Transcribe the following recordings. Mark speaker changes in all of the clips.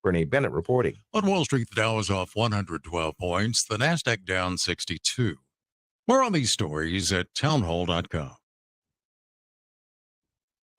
Speaker 1: Renee Bennett reporting.
Speaker 2: On Wall Street, the Dow is off 112 points, the Nasdaq down 62. More on these stories at townhall.com.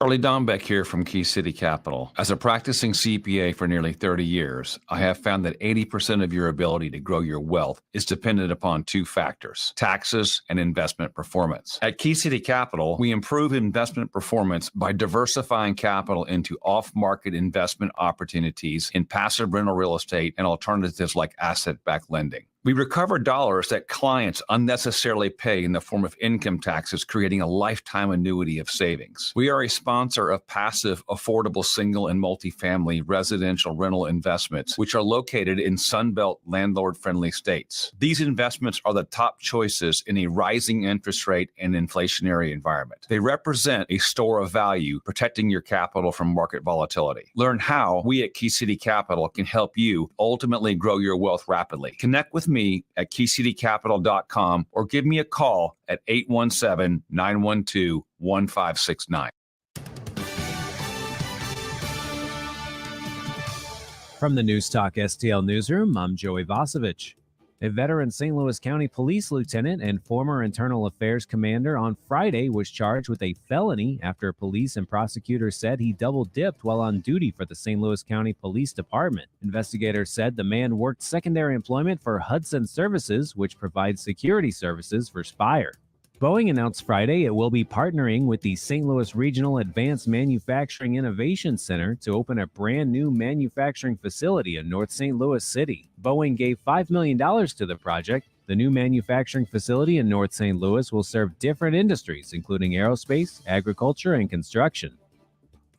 Speaker 3: Charlie Dombeck here from Key City Capital. As a practicing CPA for nearly 30 years, I have found that 80% of your ability to grow your wealth is dependent upon two factors: taxes and investment performance. At Key City Capital, we improve investment performance by diversifying capital into off-market investment opportunities in passive rental real estate and alternatives like asset-backed lending. We recover dollars that clients unnecessarily pay in the form of income taxes, creating a lifetime annuity of savings. We are a sponsor of passive, affordable single and multifamily residential rental investments, which are located in Sunbelt landlord-friendly states. These investments are the top choices in a rising interest rate and inflationary environment. They represent a store of value, protecting your capital from market volatility. Learn how we at Key City Capital can help you ultimately grow your wealth rapidly. Connect with me at keycitycapital.com or give me a call at 817-912-1569.
Speaker 4: From the News Talk STL Newsroom, I'm Joey Vasovich. A veteran St. Louis County Police lieutenant and former Internal Affairs commander on Friday was charged with a felony after police and prosecutors said he double-dipped while on duty for the St. Louis County Police Department. Investigators said the man worked secondary employment for Hudson Services, which provides security services for Spire. Boeing announced Friday it will be partnering with the St. Louis Regional Advanced Manufacturing Innovation Center to open a brand new manufacturing facility in North St. Louis City. Boeing gave $5 million to the project. The new manufacturing facility in North St. Louis will serve different industries, including aerospace, agriculture, and construction.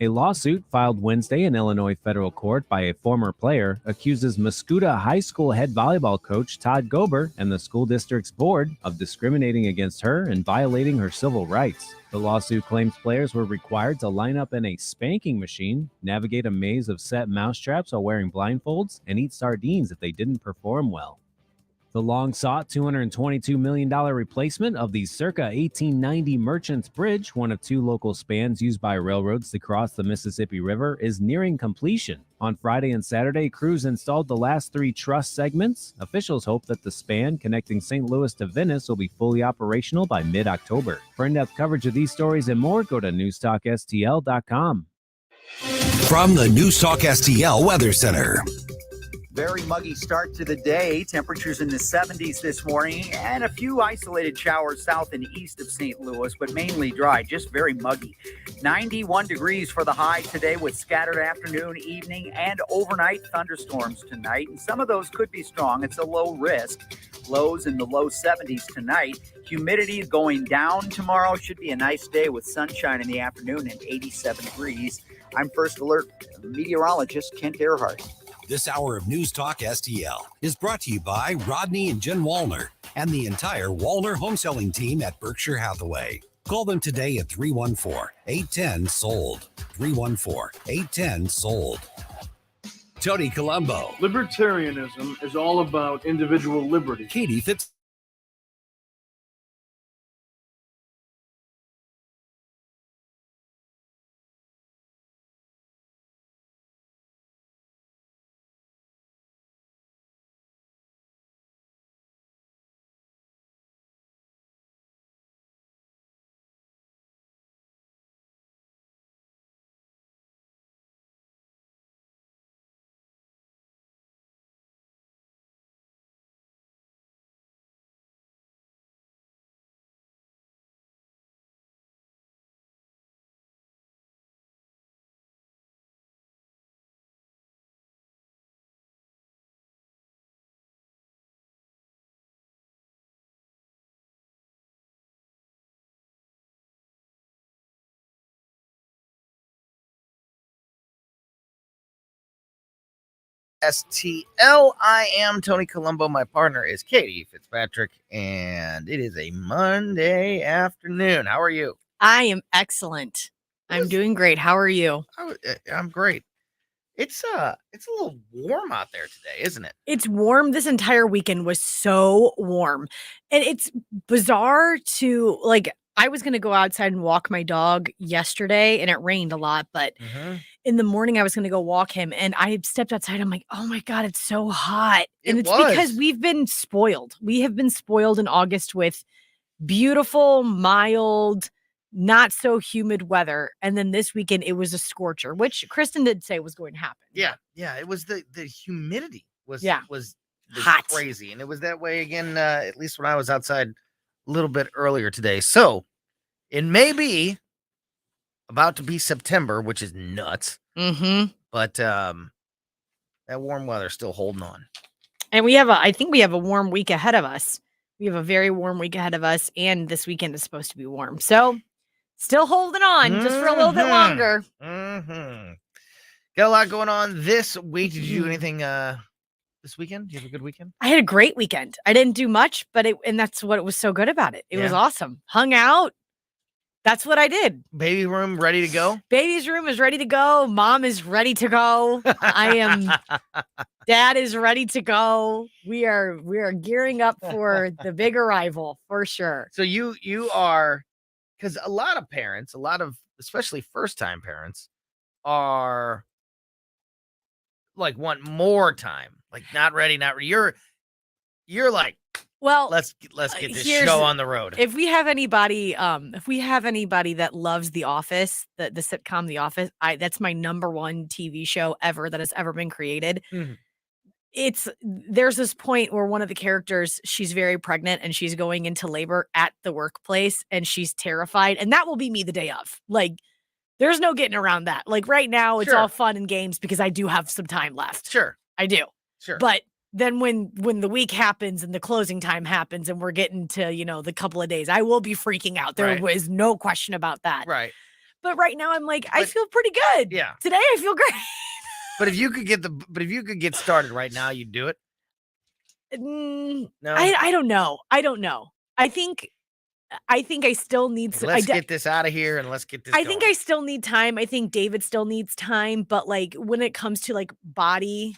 Speaker 4: A lawsuit filed Wednesday in Illinois federal court by a former player accuses Muscuda High School head volleyball coach Todd Gober and the school district's board of discriminating against her and violating her civil rights. The lawsuit claims players were required to line up in a spanking machine, navigate a maze of set mousetraps while wearing blindfolds, and eat sardines if they didn't perform well. The long-sought $222 million replacement of the circa 1890 Merchants Bridge, one of two local spans used by railroads to cross the Mississippi River, is nearing completion. On Friday and Saturday, crews installed the last three truss segments. Officials hope that the span connecting St. Louis to Venice will be fully operational by mid-October. For in-depth coverage of these stories and more, go to newstalkstl.com.
Speaker 5: From the News Talk STL Weather Center.
Speaker 6: Very muggy start to the day. Temperatures in the 70s this morning and a few isolated showers south and east of St. Louis, but mainly dry, just very muggy. 91 degrees for the high today with scattered afternoon, evening, and overnight thunderstorms tonight. And some of those could be strong. It's a low risk. Lows in the low 70s tonight. Humidity going down tomorrow. Should be a nice day with sunshine in the afternoon and 87 degrees. I'm First Alert meteorologist Kent Earhart.
Speaker 5: This hour of News Talk STL is brought to you by Rodney and Jen Wallner and the entire Wallner home selling team at Berkshire Hathaway. Call them today at 314-810-SOLD. 314-810-SOLD. Tony Colombo.
Speaker 7: Libertarianism is all about individual liberty.
Speaker 5: Katie Fitz.
Speaker 8: STL. I am Tony Colombo. My partner is Katie Fitzpatrick, and it is a Monday afternoon. How are you?
Speaker 9: I am excellent. I'm doing great. How are you?
Speaker 8: I'm great. It's a little warm out there today, isn't it?
Speaker 9: It's warm. This entire weekend was so warm. And it's bizarre to I was going to go outside and walk my dog yesterday and it rained a lot, but in the morning I was going to go walk him and I stepped outside. I'm like, oh my God, it's so hot. And
Speaker 8: It
Speaker 9: it's because
Speaker 8: was.
Speaker 9: we've been spoiled. We have been spoiled in August with beautiful, mild, not so humid weather. And then this weekend it was a scorcher, which Kristen did say was going to happen.
Speaker 8: Yeah. It was the humidity was
Speaker 9: Hot.
Speaker 8: crazy. And it was that way again, at least when I was outside a little bit earlier today. So it may be about to be September, which is nuts.
Speaker 9: Mm-hmm.
Speaker 8: But that warm weather still holding on.
Speaker 9: And I think we have a warm week ahead of us. We have a very warm week ahead of us, and this weekend is supposed to be warm. So still holding on just for a little bit longer.
Speaker 8: Mm-hmm. Got a lot going on this week. Did you do anything this weekend? Do you have a good weekend?
Speaker 9: I had a great weekend. I didn't do much, and that's what was so good about it. It was awesome. Hung out. That's what I did.
Speaker 8: Baby room ready to go?
Speaker 9: Baby's room is ready to go. Mom is ready to go. Dad is ready to go. We are gearing up for the big arrival for sure.
Speaker 8: So you are, because a lot of parents, especially first-time parents, are like want more time. Like not ready. You're like,
Speaker 9: well,
Speaker 8: let's get this show on the road.
Speaker 9: If we have anybody that loves The Office, the sitcom The Office, that's my number one TV show ever that has ever been created.
Speaker 8: Mm-hmm.
Speaker 9: There's this point where one of the characters, she's very pregnant and she's going into labor at the workplace and she's terrified. And that will be me the day of. Like, there's no getting around that. Like right now, it's all fun and games because I do have some time left.
Speaker 8: Sure.
Speaker 9: I do.
Speaker 8: Sure.
Speaker 9: But then when the week happens and the closing time happens and we're getting to, the couple of days, I will be freaking out. There was no question about that.
Speaker 8: Right.
Speaker 9: But right now I'm like, I feel pretty good.
Speaker 8: Yeah.
Speaker 9: Today I feel great.
Speaker 8: But if you could get started right now, you'd do it.
Speaker 9: No,
Speaker 8: No,
Speaker 9: I don't know. I think I still need.
Speaker 8: Let's get this out of here and let's get this.
Speaker 9: I think I still need time. I think David still needs time. But like when it comes to like body,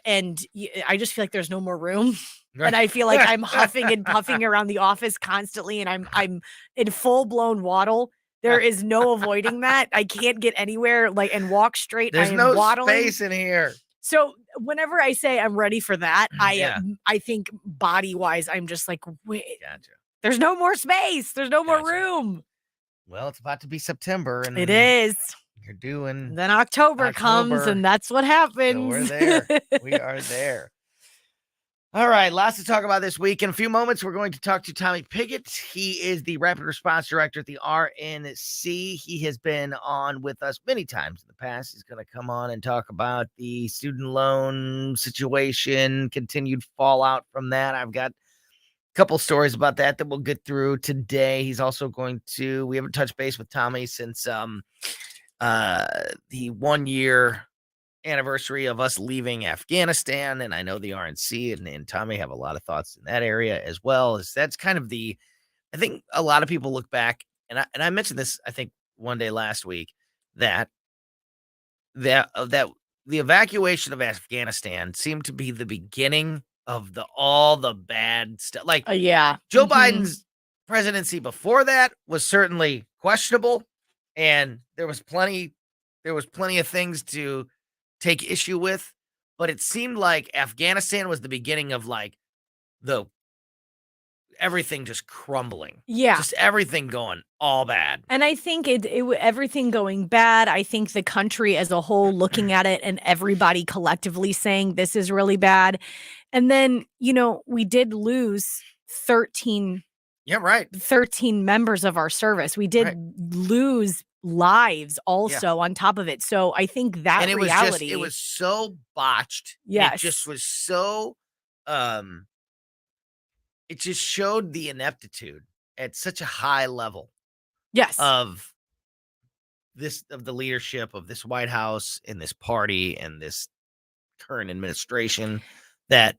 Speaker 9: and I just feel like there's no more room. And I feel like I'm huffing and puffing around the office constantly, and I'm in full blown waddle. There is no avoiding that. I can't get anywhere and walk straight.
Speaker 8: There's no space in here.
Speaker 9: So whenever I say I'm ready for that, I think body wise, I'm just like, wait,
Speaker 8: gotcha.
Speaker 9: There's no more space. There's no more room.
Speaker 8: Well, it's about to be September, and
Speaker 9: it is.
Speaker 8: You're doing.
Speaker 9: Then October comes, and that's what happens.
Speaker 8: So we're there. We are there. All right, lots to talk about this week. In a few moments, we're going to talk to Tommy Piggott. He is the Rapid Response Director at the RNC. He has been on with us many times in the past. He's going to come on and talk about the student loan situation, continued fallout from that. I've got a couple stories about that we'll get through today. He's also going to, we haven't touched base with Tommy since the 1 year anniversary of us leaving Afghanistan, and I know the RNC and Tommy have a lot of thoughts in that area as well. That's kind of I think a lot of people look back, and I mentioned this I think one day last week that the evacuation of Afghanistan seemed to be the beginning of all the bad stuff. Like Joe Biden's presidency before that was certainly questionable, and there was plenty of things to take issue with, but it seemed like Afghanistan was the beginning of everything just crumbling.
Speaker 9: Yeah.
Speaker 8: Just everything going all bad.
Speaker 9: And I think everything going bad, I think the country as a whole looking at it and everybody collectively saying this is really bad. And then, we did lose 13 members of our service. We did lose lives also on top of it. So I think that
Speaker 8: it
Speaker 9: reality,
Speaker 8: it was so botched.
Speaker 9: Yes.
Speaker 8: It just was so, it just showed the ineptitude at such a high level.
Speaker 9: Yes.
Speaker 8: Of the leadership of this White House and this party and this current administration, that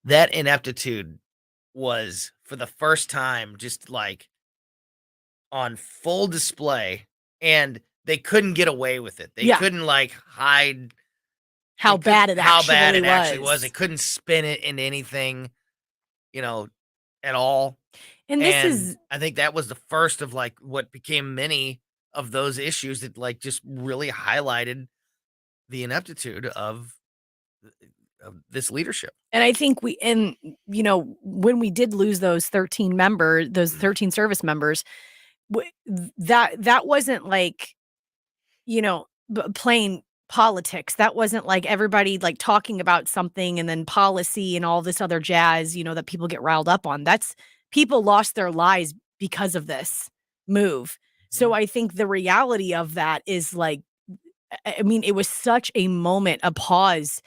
Speaker 8: ineptitude was for the first time just on full display. And they couldn't get away with it. They couldn't hide
Speaker 9: how bad it actually
Speaker 8: was. They couldn't spin it into anything, at all.
Speaker 9: And
Speaker 8: I think that was the first of what became many of those issues that just really highlighted the ineptitude of this leadership.
Speaker 9: And I think when we did lose those 13 service members, that wasn't like, plain politics. That wasn't like everybody like talking about something and then policy and all this other jazz, that people get riled up on. That's people lost their lives because of this move. So I think the reality of that is like, I mean, it was such a moment, a pause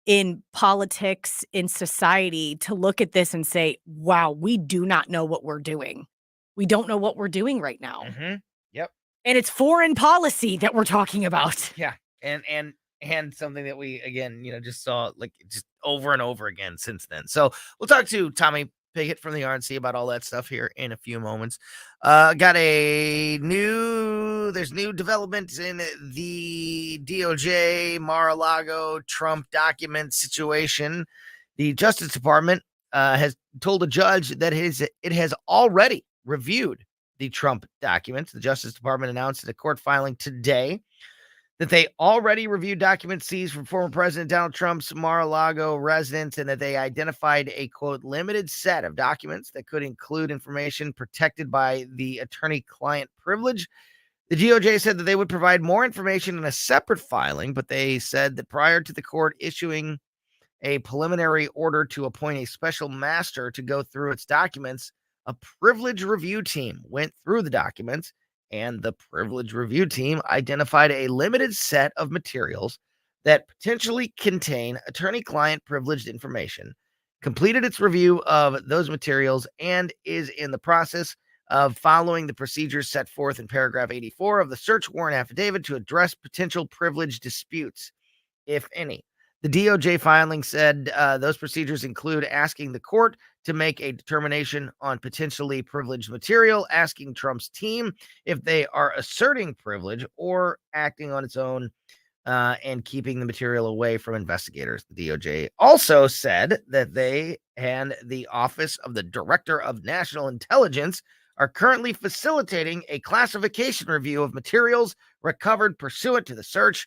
Speaker 9: in politics, in society, to look at this and say, wow, we do not know what we're doing. We don't know what we're doing right now.
Speaker 8: Yep.
Speaker 9: And it's foreign policy that we're talking about.
Speaker 8: Yeah. And something that we, again, just saw like just over and over again since then. So we'll talk to Tommy Piggott from the RNC about all that stuff here in a few moments. Got there's new developments in the DOJ Mar-a-Lago Trump document situation. The Justice Department has told a judge that it has already reviewed the Trump documents. The Justice Department announced in a court filing today that they already reviewed documents seized from former President Donald Trump's Mar-a-Lago residence, and that they identified a, quote, limited set of documents that could include information protected by the attorney-client privilege. The DOJ said that they would provide more information in a separate filing, but they said that prior to the court issuing a preliminary order to appoint a special master to go through its documents, a privilege review team went through the documents, and the privilege review team identified a limited set of materials that potentially contain attorney-client privileged information, completed its review of those materials, and is in the process of following the procedures set forth in paragraph 84 of the search warrant affidavit to address potential privilege disputes, if any. The DOJ filing said those procedures include asking the court to make a determination on potentially privileged material, asking Trump's team if they are asserting privilege or acting on its own, and keeping the material away from investigators. The DOJ also said that they and the Office of the Director of National Intelligence are currently facilitating a classification review of materials recovered pursuant to the search,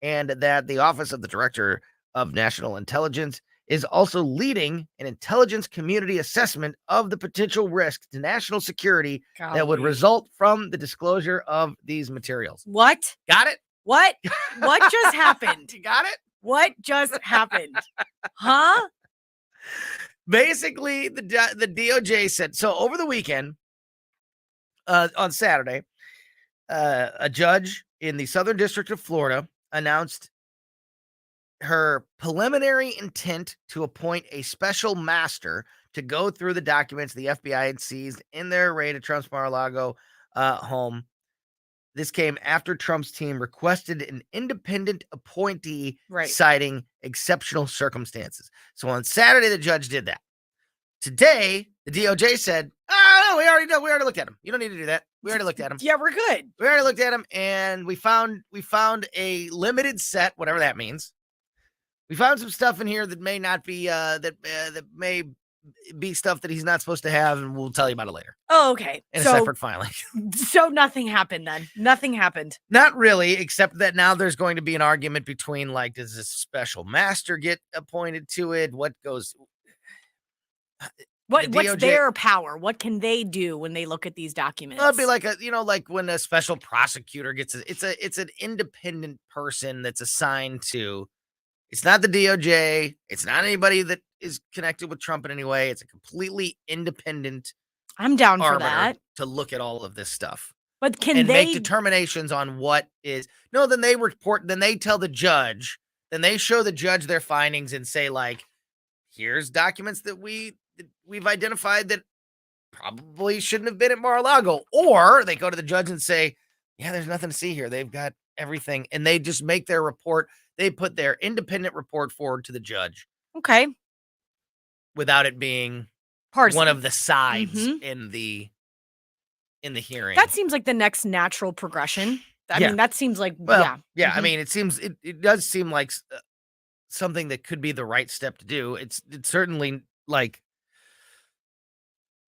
Speaker 8: and that the Office of the Director of National Intelligence is also leading an intelligence community assessment of the potential risk to national security that would result from the disclosure of these materials.
Speaker 9: What?
Speaker 8: Got it?
Speaker 9: What? What just happened?
Speaker 8: You got it?
Speaker 9: What just happened? Huh?
Speaker 8: Basically, the DOJ said, so over the weekend, on Saturday, a judge in the Southern District of Florida announced her preliminary intent to appoint a special master to go through the documents the FBI had seized in their raid at Trump's Mar-a-Lago home. This came after Trump's team requested an independent appointee, citing exceptional circumstances. So on Saturday, the judge did that. Today, the DOJ said, "Oh, no, we already looked at him. You don't need to do that. We already looked at him.
Speaker 9: Yeah, we're good.
Speaker 8: We already looked at him, and we found a limited set, whatever that means. We found some stuff in here that may not be that may be stuff that he's not supposed to have, and we'll tell you about it later."
Speaker 9: Oh, okay.
Speaker 8: In a separate filing.
Speaker 9: So nothing happened then. Nothing happened.
Speaker 8: Not really, except that now there's going to be an argument between, like, does this special master get appointed to it? What goes?
Speaker 9: What's their power? What can they do when they look at these documents?
Speaker 8: It'd be like like when a special prosecutor gets it's an independent person that's assigned to. It's not the DOJ. It's not anybody that is connected with Trump in any way. It's a completely independent.
Speaker 9: I'm down for that.
Speaker 8: To look at all of this stuff.
Speaker 9: But can
Speaker 8: and
Speaker 9: they
Speaker 8: make determinations on what is? No, then they report. Then they tell the judge. Then they show the judge their findings and say, like, here's documents that we've identified that probably shouldn't have been at Mar-a-Lago. Or they go to the judge and say, yeah, there's nothing to see here. They've got everything. And they just make their report. They put their independent report forward to the judge.
Speaker 9: Okay.
Speaker 8: Without it being one of the sides in the hearing.
Speaker 9: That seems like the next natural progression. I mean, that seems like,
Speaker 8: I mean, it does seem like something that could be the right step to do. It's certainly like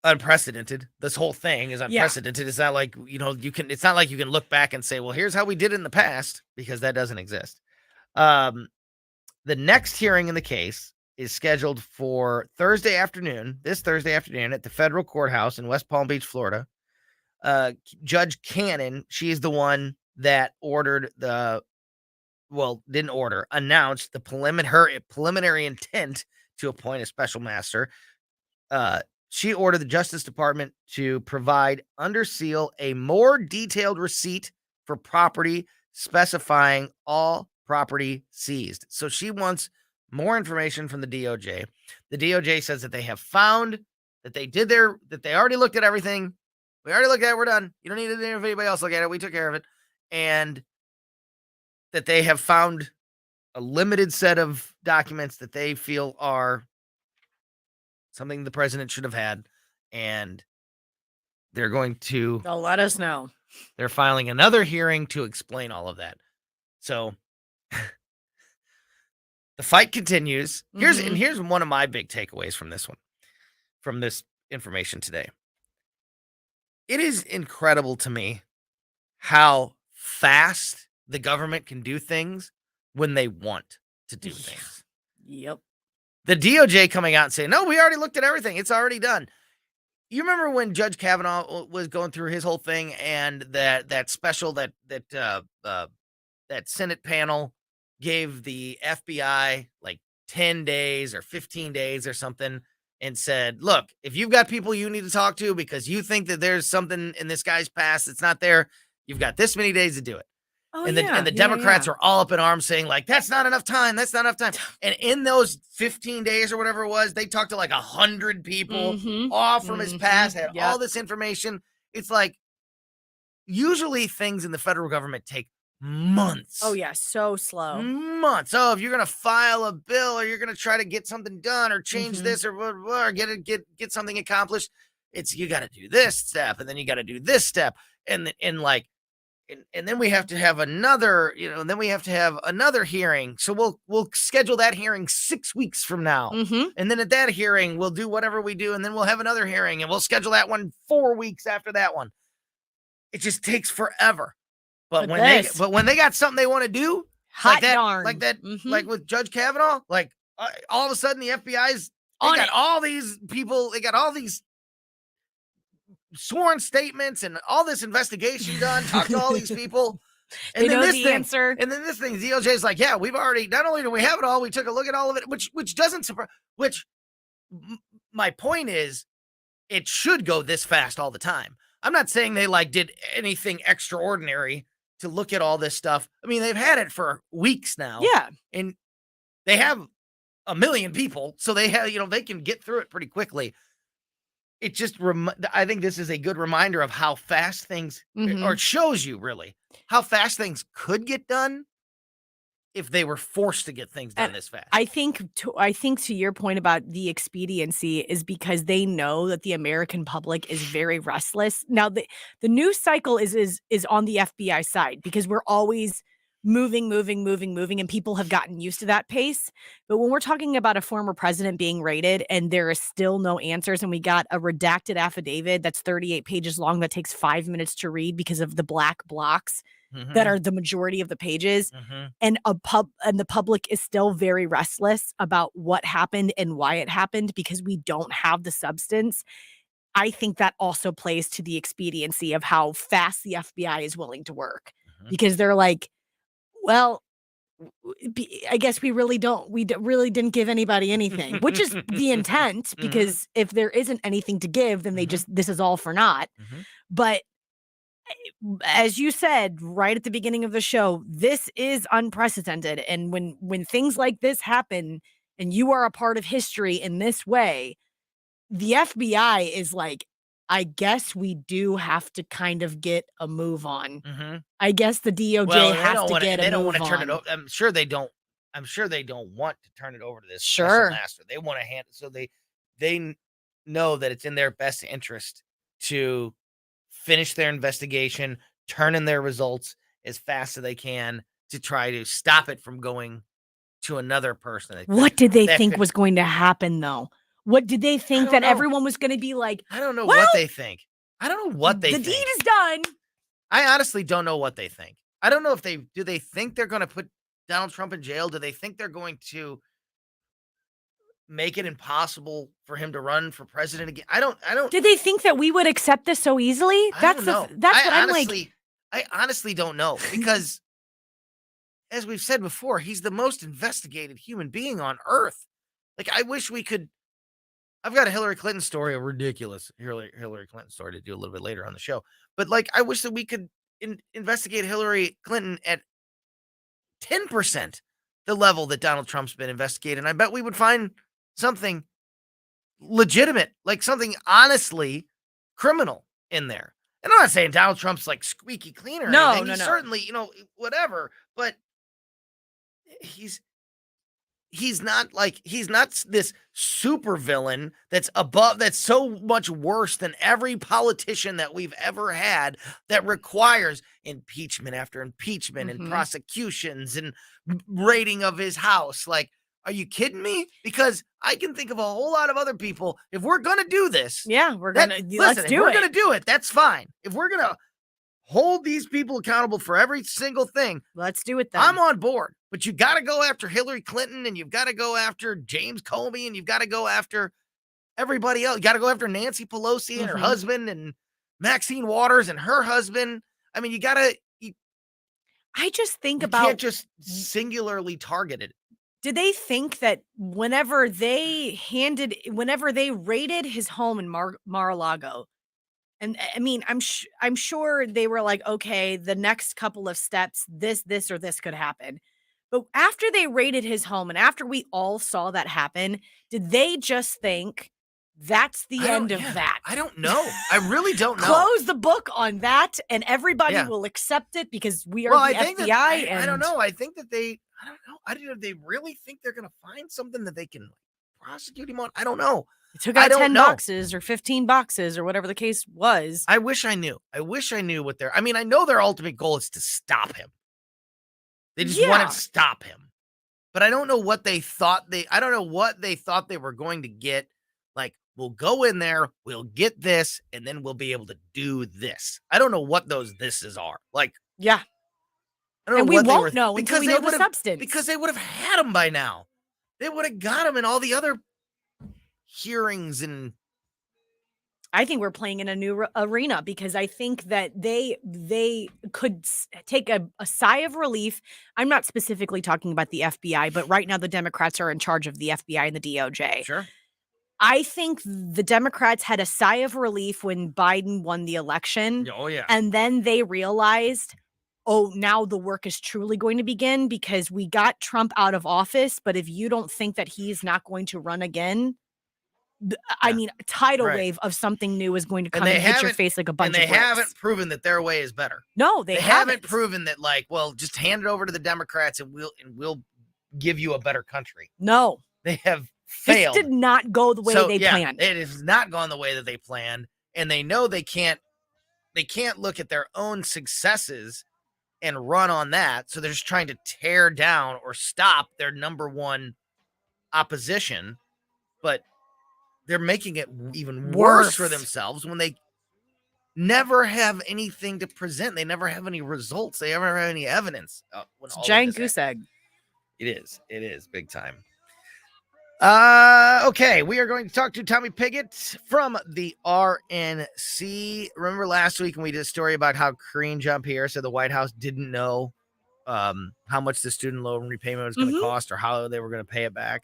Speaker 8: unprecedented. This whole thing is unprecedented. It's not like, it's not like you can look back and say, well, here's how we did it in the past, because that doesn't exist. The next hearing in the case is scheduled for Thursday afternoon, this Thursday afternoon at the federal courthouse in West Palm Beach, Florida. Judge Cannon, she is the one that announced the preliminary intent to appoint a special master. She ordered the Justice Department to provide under seal a more detailed receipt for property specifying all property seized. So she wants more information from the DOJ. The DOJ says that they have found that they already looked at everything. We already looked at it. We're done. You don't need to have anybody else look at it. We took care of it. And that they have found a limited set of documents that they feel are something the president should have had. And they're going to...
Speaker 9: They'll let us know.
Speaker 8: They're filing another hearing to explain all of that. So the fight continues. Here's one of my big takeaways from this information today. It is incredible to me how fast the government can do things when they want to do things.
Speaker 9: Yep.
Speaker 8: The DOJ coming out and saying, no, we already looked at everything. It's already done. You remember when Judge Kavanaugh was going through his whole thing and that special that Senate panel gave the FBI like 10 days or 15 days or something and said, look, if you've got people you need to talk to because you think that there's something in this guy's past that's not there, you've got this many days to do it.
Speaker 9: Oh,
Speaker 8: and the Democrats are all up in arms saying like, that's not enough time. That's not enough time. And in those 15 days or whatever it was, they talked to like 100 people all from his past, had all this information. It's like, usually things in the federal government take months.
Speaker 9: Oh yeah, so slow.
Speaker 8: Months. Oh, if you're gonna file a bill or you're gonna try to get something done or change this or blah, blah, blah, or get something accomplished, you got to do this step and then you got to do this step and then we have to have another, and then we have to have another hearing. So we'll schedule that hearing 6 weeks from now, and then at that hearing we'll do whatever we do, and then we'll have another hearing and we'll schedule that one 4 weeks after that one. It just takes forever. But when they got something they want to do,
Speaker 9: hot
Speaker 8: darn,
Speaker 9: like
Speaker 8: that, like with Judge Kavanaugh, like all of a sudden the FBI's got all these people, they got all these sworn statements and all this investigation done, talk to all these people. And
Speaker 9: they
Speaker 8: then
Speaker 9: know
Speaker 8: this
Speaker 9: the
Speaker 8: thing,
Speaker 9: answer.
Speaker 8: And then this thing, DOJ is like, yeah, we've already, not only do we have it all, we took a look at all of it, which doesn't surprise, my point is, it should go this fast all the time. I'm not saying they did anything extraordinary to look at all this stuff. I mean, they've had it for weeks now.
Speaker 9: Yeah.
Speaker 8: And they have 1 million people, so they have, they can get through it pretty quickly. It just, I think this is a good reminder of how fast things, or it shows you really how fast things could get done if they were forced to get things done this fast.
Speaker 9: I think to your point about the expediency is because they know that the American public is very restless. Now the news cycle is on the FBI side because we're always moving, and people have gotten used to that pace. But when we're talking about a former president being raided and there is still no answers, and we got a redacted affidavit that's 38 pages long that takes 5 minutes to read because of the black blocks that are the majority of the pages, and the public is still very restless about what happened and why it happened because we don't have the substance. I think that also plays to the expediency of how fast the FBI is willing to work because they're like, well, I guess we really didn't give anybody anything, which is the intent, because if there isn't anything to give, then this is all for naught. But as you said right at the beginning of the show, this is unprecedented. And when things like this happen and you are a part of history in this way, the FBI is like, I guess we do have to kind of get a move on. I guess the DOJ has to get a move on. They don't want to turn it over. I'm sure they don't want to turn it over to this special master. They want to hand it, so they know that it's in their best interest to finish their investigation, turn in their results as fast as they can to try to stop it from going to another person. What did they think was going to happen, though? What did they think that everyone was going to be like?
Speaker 8: I don't know what they think. I don't know what they think.
Speaker 9: The deed is done.
Speaker 8: I honestly don't know what they think. I don't know if they think they're going to put Donald Trump in jail? Do they think they're going to make it impossible for him to run for president again? I don't
Speaker 9: Did they think that we would accept this so easily?
Speaker 8: I don't know.
Speaker 9: That's what I'm like.
Speaker 8: I honestly don't know because as we've said before, he's the most investigated human being on earth. Like, I wish we could. I've got a Hillary Clinton story, a ridiculous Hillary Clinton story to do a little bit later on the show. But like, I wish that we could investigate Hillary Clinton at 10% the level that Donald Trump's been investigated. And I bet we would find something legitimate, like something honestly criminal in there. And I'm not saying Donald Trump's like squeaky clean or anything. He's certainly, whatever, but he's not this super villain that's so much worse than every politician that we've ever had that requires impeachment after impeachment and prosecutions and raiding of his house. Like, are you kidding me? Because I can think of a whole lot of other people. If we're going to do this.
Speaker 9: Yeah, let's do it.
Speaker 8: We're going to do it. That's fine. If we're going to hold these people accountable for every single thing,
Speaker 9: let's do it then.
Speaker 8: I'm on board. But you got to go after Hillary Clinton, and you've got to go after James Comey, and you've got to go after everybody else. You got to go after Nancy Pelosi and her husband, and Maxine Waters and her husband. I mean,
Speaker 9: I just think
Speaker 8: you
Speaker 9: about
Speaker 8: can't just singularly target it.
Speaker 9: Did they think that whenever they raided his home in Mar-a-Lago, and I mean, I'm sure they were like, okay, the next couple of steps, this or this could happen. But after they raided his home and after we all saw that happen, did they just think that's the end of that?
Speaker 8: I don't know. I really don't know.
Speaker 9: Close the book on that and everybody will accept it because we are the FBI.
Speaker 8: I don't know. I think that I don't know. I don't know if they really think they're going to find something that they can prosecute him on. I don't know.
Speaker 9: It took out 10 boxes or 15 boxes or whatever the case was.
Speaker 8: I wish I knew. what I know their ultimate goal is to stop him. They just want to stop him. But I don't know what they thought they were going to get. Like, we'll go in there, we'll get this, and then we'll be able to do this. I don't know what those thises are. Like,
Speaker 9: yeah.
Speaker 8: I don't know
Speaker 9: we won't know until we know the substance.
Speaker 8: Because they would have had him by now. They would have got him in all the other hearings. And
Speaker 9: I think we're playing in a new arena because I think that they could take a sigh of relief. I'm not specifically talking about the FBI, but right now the Democrats are in charge of the FBI and the DOJ.
Speaker 8: Sure.
Speaker 9: I think the Democrats had a sigh of relief when Biden won the election.
Speaker 8: Oh, yeah.
Speaker 9: And then they realized, oh, now the work is truly going to begin because we got Trump out of office. But if you don't think that he's not going to run again, I mean, a tidal wave of something new is going to come and hit your face like a bunch of bricks.
Speaker 8: And they haven't proven that their way is better.
Speaker 9: No, they haven't
Speaker 8: proven that, like, well, just hand it over to the Democrats and we'll give you a better country.
Speaker 9: No.
Speaker 8: They have failed.
Speaker 9: This did not go the way they planned.
Speaker 8: It has not gone the way that they planned. And they know they can't look at their own successes and run on that. So they're just trying to tear down or stop their number one opposition. But they're making it even worse for themselves when they never have anything to present. They never have any results. They never have any evidence.
Speaker 9: It's a giant goose egg.
Speaker 8: It is big time. Okay, we are going to talk to Tommy Pigott from the RNC. Remember last week when we did a story about how Karine Jean-Pierre said the White House didn't know how much the student loan repayment was going to cost or how they were going to pay it back?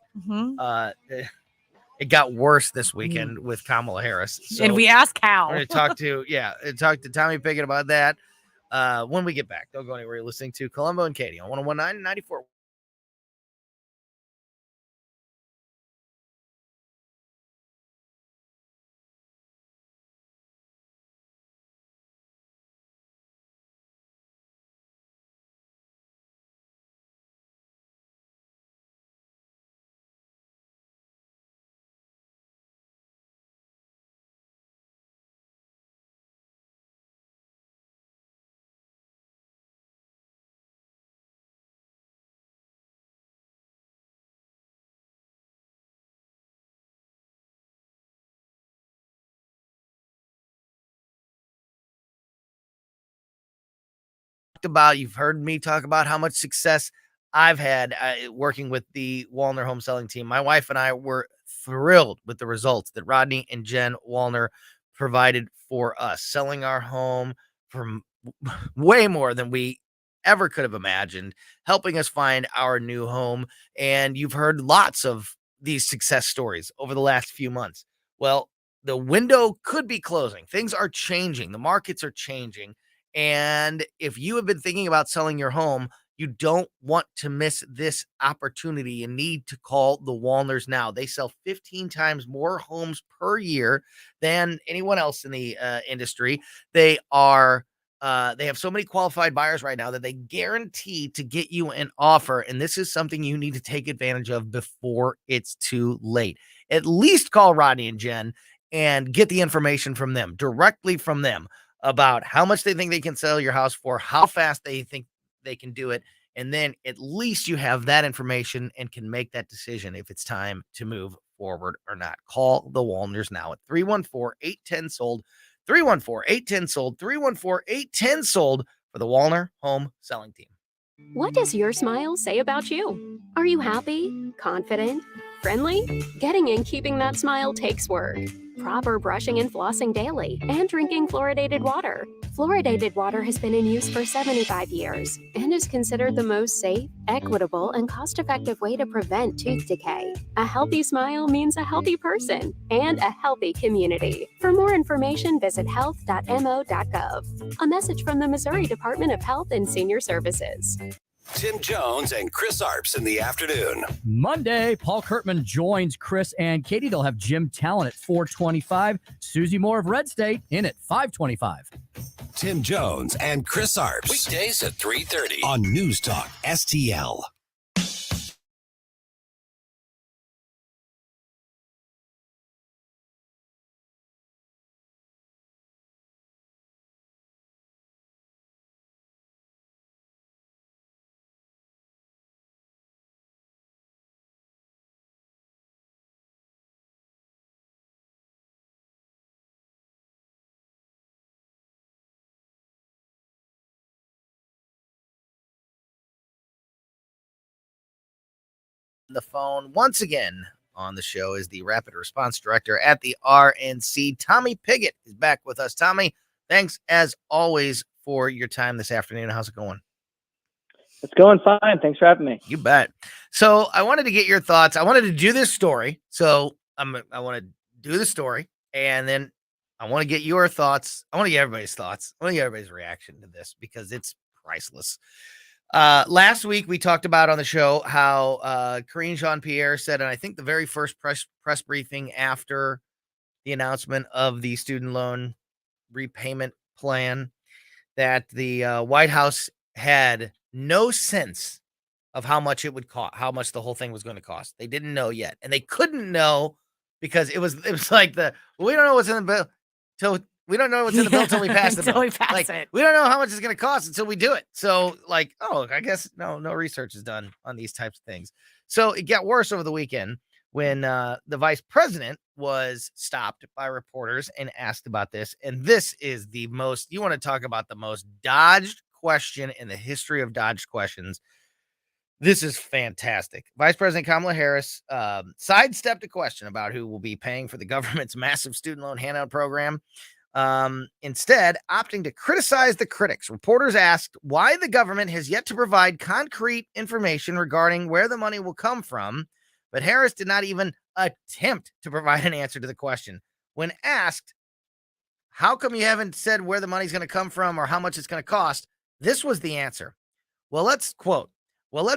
Speaker 8: It got worse this weekend with Kamala Harris. So
Speaker 9: and we ask how.
Speaker 8: We're going to talk to Tommy Pigott about that when we get back. Don't go anywhere. You're listening to Colombo and Katie on 101.9 and 94. About, you've heard me talk about how much success I've had working with the Wallner home selling team. My wife and I were thrilled with the results that Rodney and Jen Wallner provided for us, selling our home for way more than we ever could have imagined, helping us find our new home. And you've heard lots of these success stories over the last few months. Well, the window could be closing. Things are changing. The markets are changing. And if you have been thinking about selling your home, you don't want to miss this opportunity. You need to call the Wallners now. They sell 15 times more homes per year than anyone else in the industry. They have so many qualified buyers right now that they guarantee to get you an offer. And this is something you need to take advantage of before it's too late. At least call Rodney and Jen and get the information from them, directly from them, about how much they think they can sell your house for, how fast they think they can do it. And then at least you have that information and can make that decision if it's time to move forward or not. Call the Wallners now at 314-810-SOLD, 314-810-SOLD, 314-810-SOLD for the Wallner home selling team.
Speaker 1: What does your smile say about you? Are you happy, confident, friendly? Getting and keeping that smile takes work. Proper brushing and flossing daily, and drinking fluoridated water. Fluoridated water has been in use for 75 years and is considered the most safe, equitable, and cost-effective way to prevent tooth decay. A healthy smile means a healthy person and a healthy community. For more information, visit health.mo.gov. A message from the Missouri Department of Health and Senior Services.
Speaker 5: Tim Jones and Chris Arps in the afternoon.
Speaker 10: Monday, Paul Kurtman joins Chris and Katie. They'll have Jim Talon at 4:25. Susie Moore of Red State in at 5:25.
Speaker 5: Tim Jones and Chris Arps. Weekdays at 3:30 on News Talk STL.
Speaker 8: The phone once again on the show is the rapid response director at the RNC. Tommy Pigott is back with us. Tommy, thanks as always for your time this afternoon. How's it going?
Speaker 11: It's going fine. Thanks for having me.
Speaker 8: You bet. So I wanted to get your thoughts. I wanted to do this story. So I want to do the story, and then I want to get your thoughts. I want to get everybody's thoughts. I want to get everybody's reaction to this because it's priceless. Last week we talked about on the show how Karine Jean-Pierre said, and I think the very first press briefing after the announcement of the student loan repayment plan, that the White House had no sense of how much it would cost, how much the whole thing was going to cost. They didn't know yet, and they couldn't know because it was like we don't know what's in the bill till we don't know what's in the bill until we pass the bill.
Speaker 9: We pass it.
Speaker 8: We don't know how much it's going to cost until we do it. So I guess no research is done on these types of things. So it got worse over the weekend when the vice president was stopped by reporters and asked about this. And this is you want to talk about the most dodged question in the history of dodged questions. This is fantastic. Vice President Kamala Harris sidestepped a question about who will be paying for the government's massive student loan handout program. Instead, opting to criticize the critics. Reporters asked why the government has yet to provide concrete information regarding where the money will come from, but Harris did not even attempt to provide an answer to the question. When asked, how come you haven't said where the money's going to come from or how much it's going to cost? This was the answer. Well, let's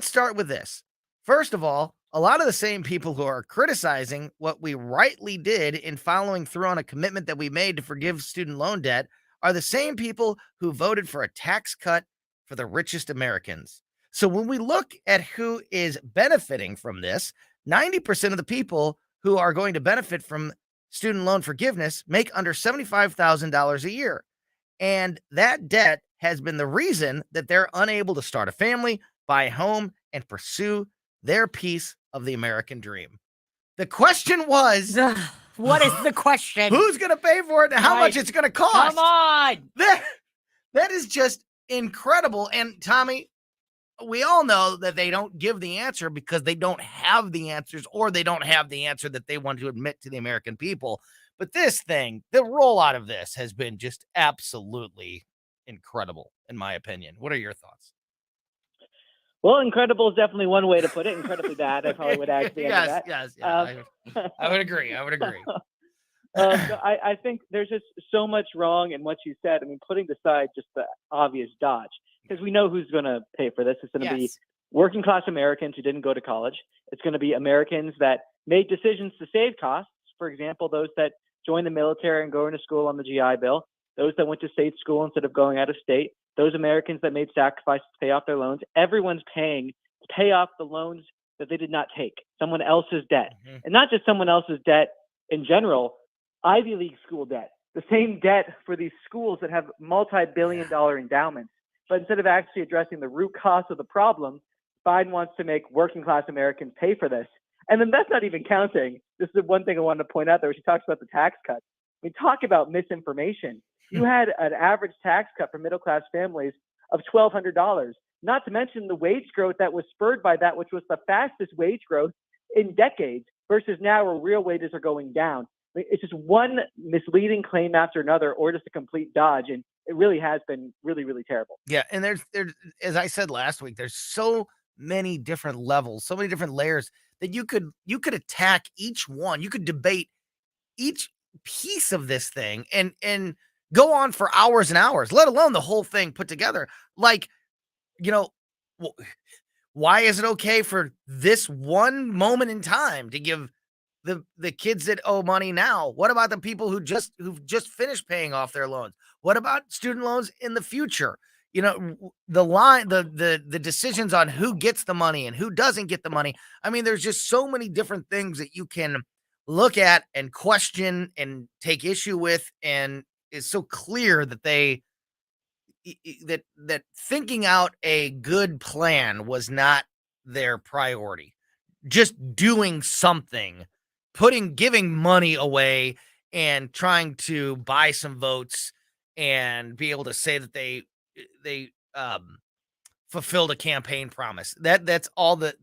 Speaker 8: start with this. First of all, a lot of the same people who are criticizing what we rightly did in following through on a commitment that we made to forgive student loan debt are the same people who voted for a tax cut for the richest Americans. So when we look at who is benefiting from this, 90% of the people who are going to benefit from student loan forgiveness make under $75,000 a year. And that debt has been the reason that they're unable to start a family, buy a home, and pursue their piece of the American dream. The question was,
Speaker 9: what is the question?
Speaker 8: Who's going to pay for it and how much it's going to cost?
Speaker 9: Come on.
Speaker 8: That is just incredible. And Tommy, we all know that they don't give the answer because they don't have the answers, or they don't have the answer that they want to admit to the American people. But this thing, the rollout of this has been just absolutely incredible, in my opinion. What are your thoughts?
Speaker 11: Well, incredible is definitely one way to put it. Incredibly bad, I probably would add to the end of that.
Speaker 8: Yes. I would agree.
Speaker 11: So I think there's just so much wrong in what you said. I mean, putting aside just the obvious dodge, because we know who's going to pay for this. It's going to be working class Americans who didn't go to college. It's going to be Americans that made decisions to save costs. For example, those that joined the military and going to school on the GI Bill, those that went to state school instead of going out of state, those Americans that made sacrifices to pay off their loans. Everyone's paying to pay off the loans that they did not take, someone else's debt. And not just someone else's debt in general, Ivy League school debt, the same debt for these schools that have multi-billion-dollar endowments. But instead of actually addressing the root cause of the problem, Biden wants to make working-class Americans pay for this. And then that's not even counting. This is one thing I wanted to point out there. She talks about the tax cuts. I mean, talk about misinformation. You had an average tax cut for middle-class families of $1,200, not to mention the wage growth that was spurred by that, which was the fastest wage growth in decades, versus now where real wages are going down. I mean, it's just one misleading claim after another, or just a complete dodge. And it really has been really, really terrible.
Speaker 8: Yeah. And there's, as I said last week, there's so many different levels, so many different layers that you could attack each one. You could debate each piece of this thing and go on for hours and hours, let alone the whole thing put together. Like, why is it okay for this one moment in time to give the kids that owe money now? What about the people who've just finished paying off their loans? What about student loans in the future? The decisions on who gets the money and who doesn't get the money. I mean, there's just so many different things that you can look at and question and take issue with, and it's so clear that that thinking out a good plan was not their priority. Just doing something, giving money away and trying to buy some votes and be able to say that they fulfilled a campaign promise. That's all that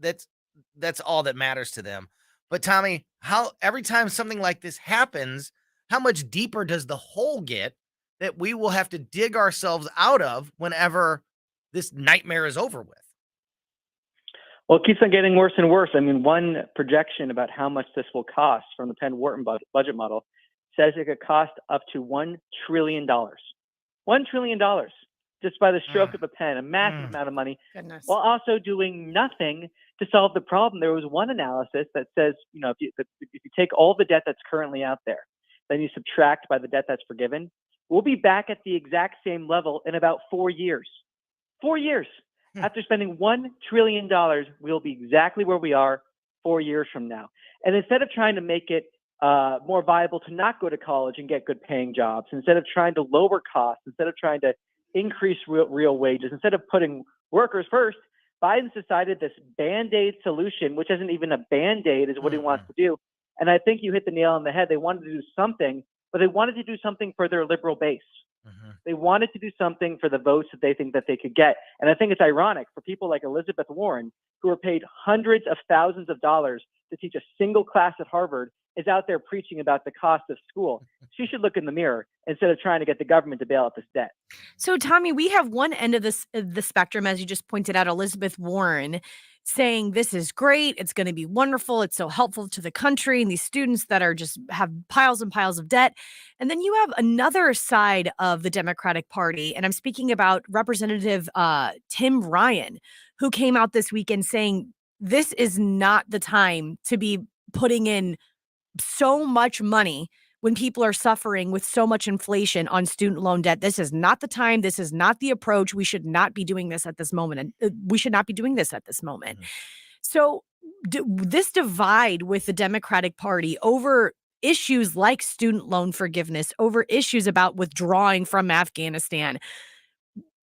Speaker 8: matters to them. But Tommy, how every time something like this happens, how much deeper does the hole get that we will have to dig ourselves out of whenever this nightmare is over with?
Speaker 11: Well, it keeps on getting worse and worse. I mean, one projection about how much this will cost from the Penn-Wharton budget model says it could cost up to $1 trillion. $1 trillion just by the stroke of a pen, a massive amount of money, while also doing nothing to solve the problem. There was one analysis that says, if you take all the debt that's currently out there, then you subtract by the debt that's forgiven, we'll be back at the exact same level in about 4 years. 4 years. After spending $1 trillion, we'll be exactly where we are 4 years from now. And instead of trying to make it more viable to not go to college and get good paying jobs, instead of trying to lower costs, instead of trying to increase real wages, instead of putting workers first, Biden's decided this Band-Aid solution, which isn't even a Band-Aid, is what he wants to do. And I think you hit the nail on the head. They wanted to do something, but they wanted to do something for their liberal base. They wanted to do something for the votes that they think that they could get. And I think it's ironic for people like Elizabeth Warren, who are paid hundreds of thousands of dollars to teach a single class at Harvard, is out there preaching about the cost of school. She should look in the mirror instead of trying to get the government to bail out this debt.
Speaker 9: So, Tommy, we have one end of the spectrum, as you just pointed out, Elizabeth Warren saying this is great, it's going to be wonderful, it's so helpful to the country and these students that are just have piles and piles of debt. And then you have another side of the Democratic Party, and I'm speaking about Representative Tim Ryan, who came out this weekend saying this is not the time to be putting in so much money when people are suffering with so much inflation on student loan debt. This is not the time. This is not the approach. We should not be doing this at this moment. And we should not be doing this at this moment. So this divide with the Democratic Party over issues like student loan forgiveness, over issues about withdrawing from Afghanistan,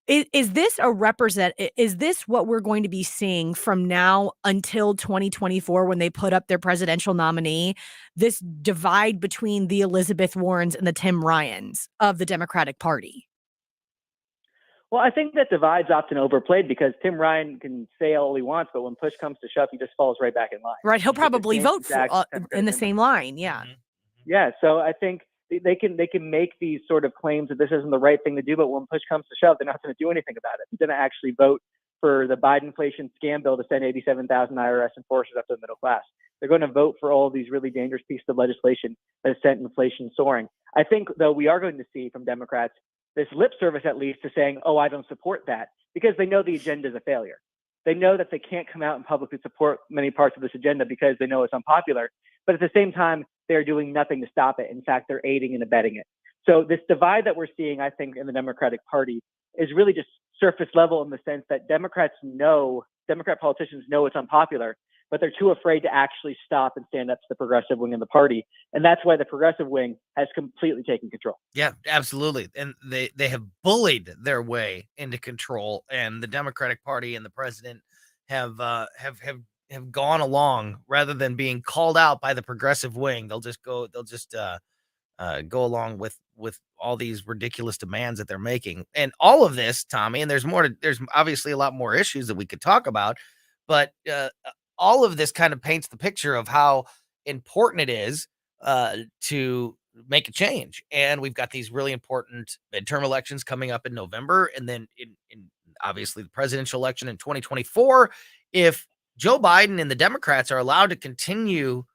Speaker 9: is this what we're going to be seeing from now until 2024 when they put up their presidential nominee, this divide between the Elizabeth Warrens and the Tim Ryans of the Democratic Party?
Speaker 11: Well, I think that divide's often overplayed because Tim Ryan can say all he wants, but when push comes to shove, he just falls right back in line.
Speaker 9: Right. He'll
Speaker 11: With the
Speaker 9: probably
Speaker 11: same
Speaker 9: vote for
Speaker 11: exact
Speaker 9: in
Speaker 11: Democratic
Speaker 9: the
Speaker 11: amendment.
Speaker 9: same line. Yeah.
Speaker 11: Yeah, so I think they can make these sort of claims that this isn't the right thing to do, but when push comes to shove, they're not going to do anything about it. They're going to actually vote for the Biden inflation scam bill to send 87,000 IRS enforcers up to the middle class. They're going to vote for all of these really dangerous pieces of legislation that has sent inflation soaring. I think, though, we are going to see from Democrats this lip service, at least, to saying, oh, I don't support that, because they know the agenda is a failure. They know that they can't come out and publicly support many parts of this agenda because they know it's unpopular. But at the same time, they're doing nothing to stop it. In fact, they're aiding and abetting it. So this divide that we're seeing, I think, in the Democratic Party is really just surface level in the sense that Democrat politicians know it's unpopular, but they're too afraid to actually stop and stand up to the progressive wing of the party. And that's why the progressive wing has completely taken control.
Speaker 8: Yeah, absolutely. And they have bullied their way into control, and the Democratic Party and the president have gone along rather than being called out by the progressive wing. They'll just go along with all these ridiculous demands that they're making. And all of this, Tommy, and there's obviously a lot more issues that we could talk about, but all of this kind of paints the picture of how important it is to make a change. And we've got these really important midterm elections coming up in November, and then in obviously the presidential election in 2024. If Joe Biden and the Democrats are allowed to continue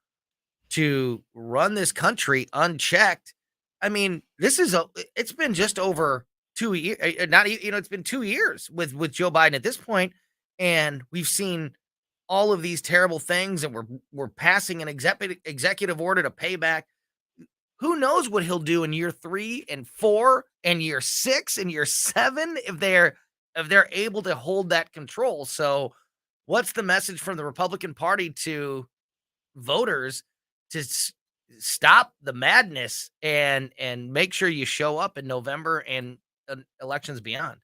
Speaker 8: to run this country unchecked, I mean, it's been just over 2 years, it's been 2 years with Joe Biden at this point, and we've seen all of these terrible things, and we're passing an executive order to pay back. Who knows what he'll do in year 3 and 4 and year 6 and year 7 if they're able to hold that control. So what's the message from the Republican Party to voters to stop the madness and make sure you show up in November and elections beyond?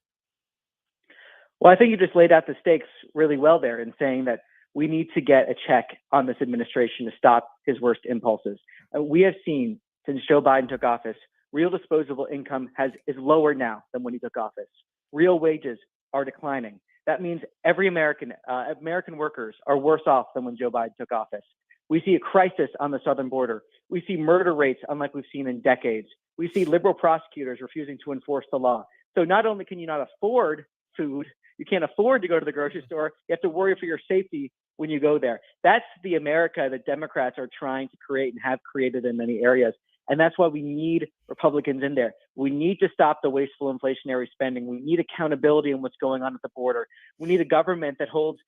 Speaker 11: Well, I think you just laid out the stakes really well there in saying that we need to get a check on this administration to stop his worst impulses. We have seen since Joe Biden took office, real disposable income is lower now than when he took office. Real wages are declining. That means every American workers are worse off than when Joe Biden took office. We see a crisis on the southern border. We see murder rates unlike we've seen in decades. We see liberal prosecutors refusing to enforce the law. So not only can you not afford food, you can't afford to go to the grocery store, you have to worry for your safety when you go there. That's the America that Democrats are trying to create and have created in many areas. And that's why we need Republicans in there. We need to stop the wasteful inflationary spending. We need accountability in what's going on at the border. We need a government that holds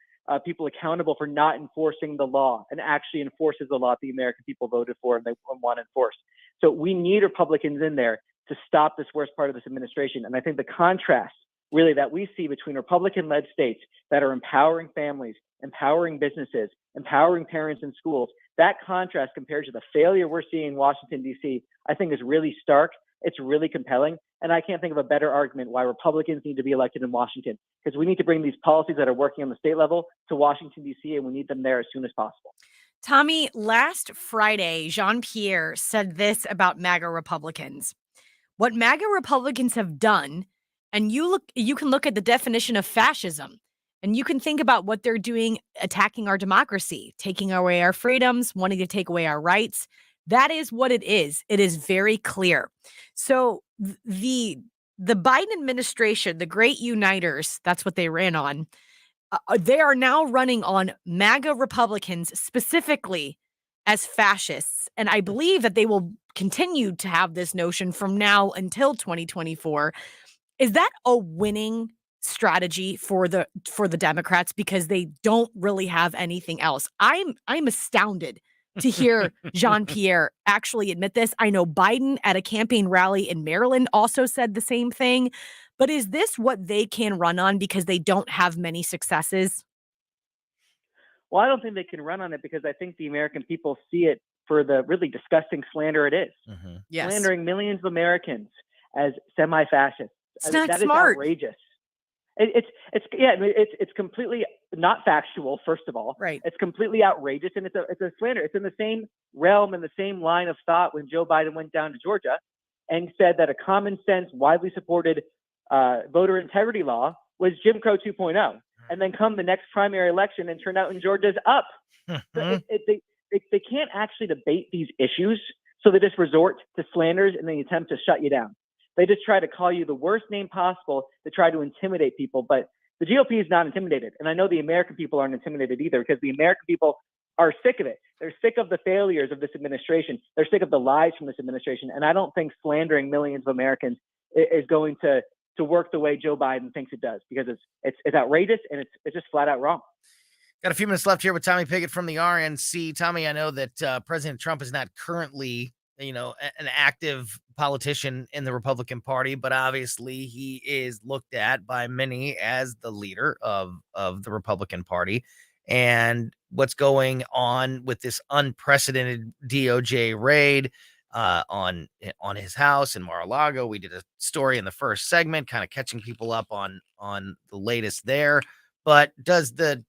Speaker 11: people accountable for not enforcing the law and actually enforces the law that the American people voted for and they want to enforce. So we need Republicans in there to stop this worst part of this administration. And I think the contrast really that we see between Republican-led states that are empowering families, empowering businesses, empowering parents in schools, that contrast compared to the failure we're seeing in Washington, D.C., I think is really stark. It's really compelling. And I can't think of a better argument why Republicans need to be elected in Washington, because we need to bring these policies that are working on the state level to Washington, D.C., and we need them there as soon as possible.
Speaker 9: Tommy, last Friday, Jean-Pierre said this about MAGA Republicans. What MAGA Republicans have done, and you can look at the definition of fascism, and you can think about what they're doing, attacking our democracy, taking away our freedoms, wanting to take away our rights. That is what it is. It is very clear. So the Biden administration, the great uniters, that's what they ran on. They are now running on MAGA Republicans specifically as fascists. And I believe that they will continue to have this notion from now until 2024. Is that a winning strategy for the Democrats because they don't really have anything else? I'm astounded to hear Jean-Pierre actually admit this. I know Biden at a campaign rally in Maryland also said the same thing. But is this what they can run on because they don't have many successes?
Speaker 11: Well, I don't think they can run on it because I think the American people see it for the really disgusting slander it is.
Speaker 8: Mm-hmm.
Speaker 9: Yes.
Speaker 11: Slandering millions of Americans as semi-fascists.
Speaker 9: It's not
Speaker 11: that
Speaker 9: smart.
Speaker 11: Is outrageous. It's completely not factual. First of all,
Speaker 9: right?
Speaker 11: It's completely outrageous, and it's a slander. It's in the same realm and the same line of thought when Joe Biden went down to Georgia and said that a common sense, widely supported voter integrity law was Jim Crow 2.0. And then come the next primary election and turnout in Georgia is up. So they can't actually debate these issues, so they just resort to slanders and they attempt to shut you down. They just try to call you the worst name possible to try to intimidate people. But the GOP is not intimidated. And I know the American people aren't intimidated either, because the American people are sick of it. They're sick of the failures of this administration. They're sick of the lies from this administration. And I don't think slandering millions of Americans is going to work the way Joe Biden thinks it does, because it's outrageous and it's just flat out wrong.
Speaker 8: Got a few minutes left here with Tommy Pickett from the RNC. Tommy, I know that President Trump is not currently, an active politician in the Republican Party, but obviously he is looked at by many as the leader of the Republican Party. And what's going on with this unprecedented DOJ raid on his house in Mar-a-Lago. We did a story in the first segment, kind of catching people up on the latest there. But does the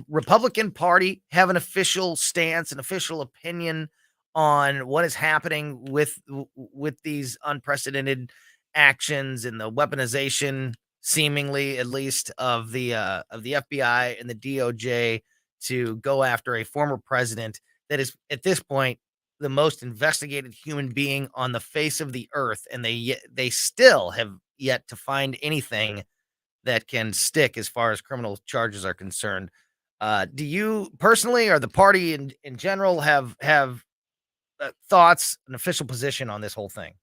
Speaker 8: Republican Party have an official stance, an official opinion on what is happening with these unprecedented actions and the weaponization, seemingly at least, of the FBI and the DOJ to go after a former president that is at this point the most investigated human being on the face of the earth, and they still have yet to find anything that can stick as far as criminal charges are concerned? Do you personally, or the party in general, have thoughts, an official position on this whole thing?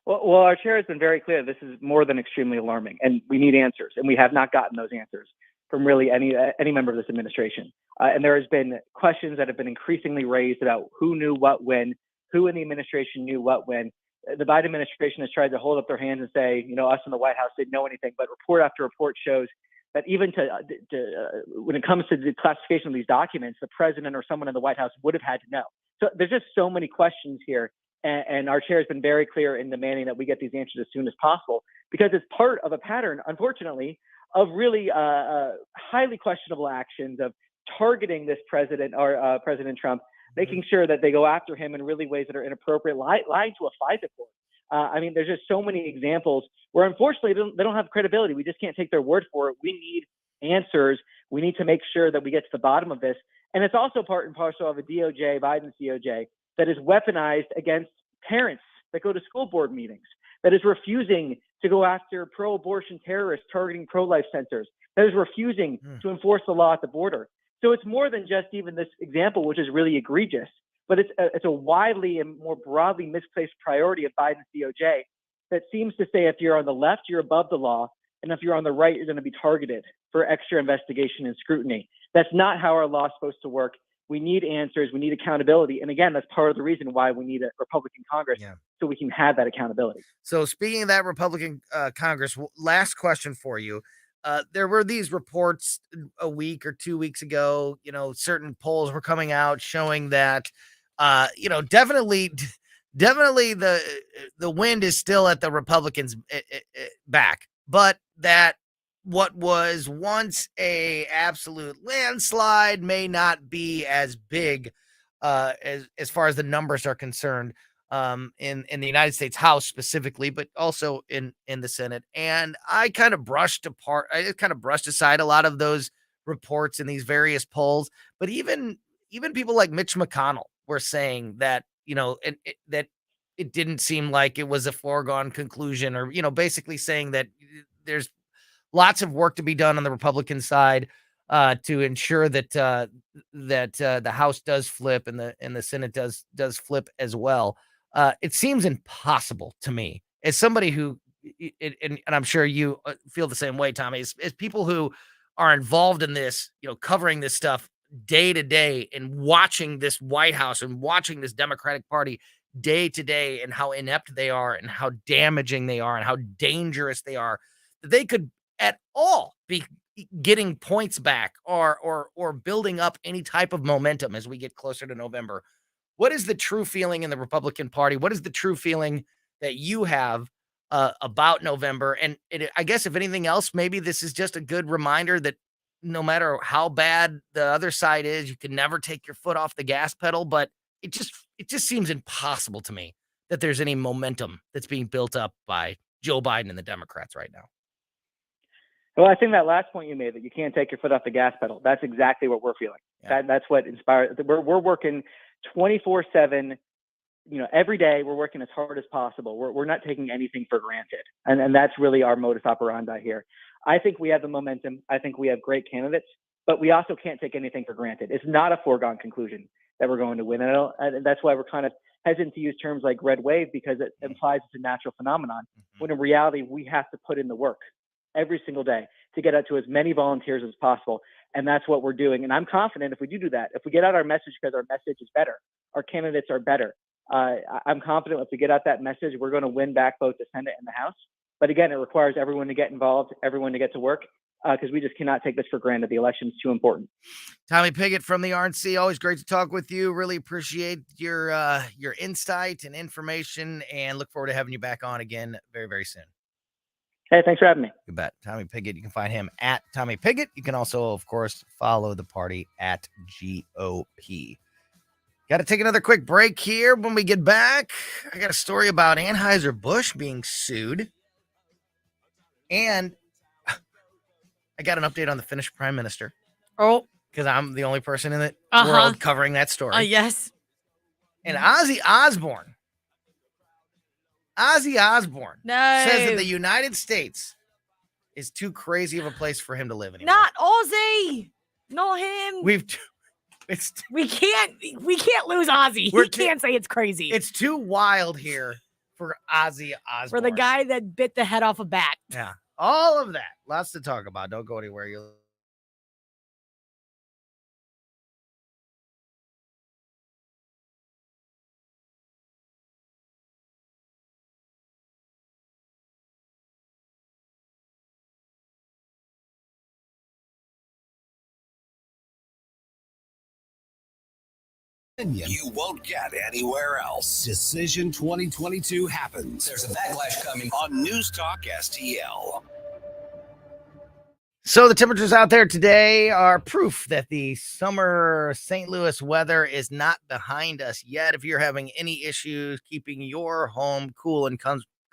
Speaker 11: Well, our chair has been very clear. This is more than extremely alarming, and we need answers, and we have not gotten those answers from really any member of this administration. And there has been questions that have been increasingly raised about who knew what when, who in the administration knew what when. The Biden administration has tried to hold up their hands and say, us in the White House didn't know anything, but report after report shows that even when it comes to the classification of these documents, the president or someone in the White House would have had to know. So there's just so many questions here. And our chair has been very clear in demanding that we get these answers as soon as possible, because it's part of a pattern, unfortunately, of really highly questionable actions of targeting this president or President Trump, making sure that they go after him in really ways that are inappropriate, lying to a FISA court. There's just so many examples where, unfortunately, they don't have credibility. We just can't take their word for it. We need answers. We need to make sure that we get to the bottom of this. And it's also part and parcel of a DOJ, Biden's DOJ, that is weaponized against parents that go to school board meetings, that is refusing to go after pro-abortion terrorists targeting pro-life centers, that is refusing to enforce the law at the border. So it's more than just even this example, which is really egregious, but it's a widely and more broadly misplaced priority of Biden's DOJ that seems to say if you're on the left, you're above the law, and if you're on the right, you're going to be targeted for extra investigation and scrutiny. That's not how our law is supposed to work. We need answers. We need accountability. And again, that's part of the reason why we need a Republican Congress, so we can have that accountability.
Speaker 8: So speaking of that Republican Congress, last question for you. There were these reports a week or 2 weeks ago, certain polls were coming out showing that, definitely the wind is still at the Republicans' back, but that what was once a absolute landslide may not be as big as far as the numbers are concerned, in the United States House specifically, but also in the Senate. And I kind of brushed aside a lot of those reports in these various polls. But even people like Mitch McConnell were saying that, that it didn't seem like it was a foregone conclusion, or, basically saying that there's lots of work to be done on the Republican side to ensure that the House does flip and the Senate does flip as well. It seems impossible to me, as somebody who, and I'm sure you feel the same way, Tommy, as people who are involved in this, covering this stuff day to day and watching this White House and watching this Democratic Party day to day, and how inept they are and how damaging they are and how dangerous they are, that they could at all be getting points back or building up any type of momentum as we get closer to November. What is the true feeling in the Republican Party? What is the true feeling that you have about November? And I guess, if anything else, maybe this is just a good reminder that no matter how bad the other side is, you can never take your foot off the gas pedal. But it just seems impossible to me that there's any momentum that's being built up by Joe Biden and the Democrats right now.
Speaker 11: Well, I think that last point you made, that you can't take your foot off the gas pedal, that's exactly what we're feeling.
Speaker 8: Yeah.
Speaker 11: That's what inspires. We're working 24/7. Every day we're working as hard as possible. We're not taking anything for granted, and that's really our modus operandi here. I think we have the momentum. I think we have great candidates, but we also can't take anything for granted. It's not a foregone conclusion that we're going to win, and that's why we're kind of hesitant to use terms like red wave, because it implies it's a natural phenomenon. When in reality, we have to put in the work every single day to get out to as many volunteers as possible, and that's what we're doing. And I'm confident if we do that, if we get out our message, because our message is better, our candidates are better. I'm confident if we get out that message, we're going to win back both the Senate and the House. But again, it requires everyone to get involved, everyone to get to work, because we just cannot take this for granted. The election is too important.
Speaker 8: Tommy Pigott from the RNC, always great to talk with you. Really appreciate your insight and information, and look forward to having you back on again very, very soon.
Speaker 11: Hey, thanks for having me.
Speaker 8: You bet. Tommy Pigott, you can find him at Tommy Pigott. You can also, of course, follow the party at GOP. Got to take another quick break here. When we get back, I got a story about Anheuser-Busch being sued. And I got an update on the Finnish prime minister.
Speaker 9: Oh.
Speaker 8: Because I'm the only person in the
Speaker 9: Uh-huh.
Speaker 8: world covering that story.
Speaker 9: Yes.
Speaker 8: And Ozzy Osbourne says that the United States is too crazy of a place for him to live anymore.
Speaker 9: Not Ozzy. Not him. We can't lose Ozzy. We can't say it's crazy.
Speaker 8: It's too wild here for Ozzy Osbourne.
Speaker 9: For the guy that bit the head off a bat.
Speaker 8: Yeah. All of that. Lots to talk about. Don't go anywhere.
Speaker 5: You won't get anywhere else. Decision 2022 happens. There's a backlash coming on News Talk STL.
Speaker 8: So the temperatures out there today are proof that the summer St. Louis weather is not behind us yet. If you're having any issues keeping your home cool and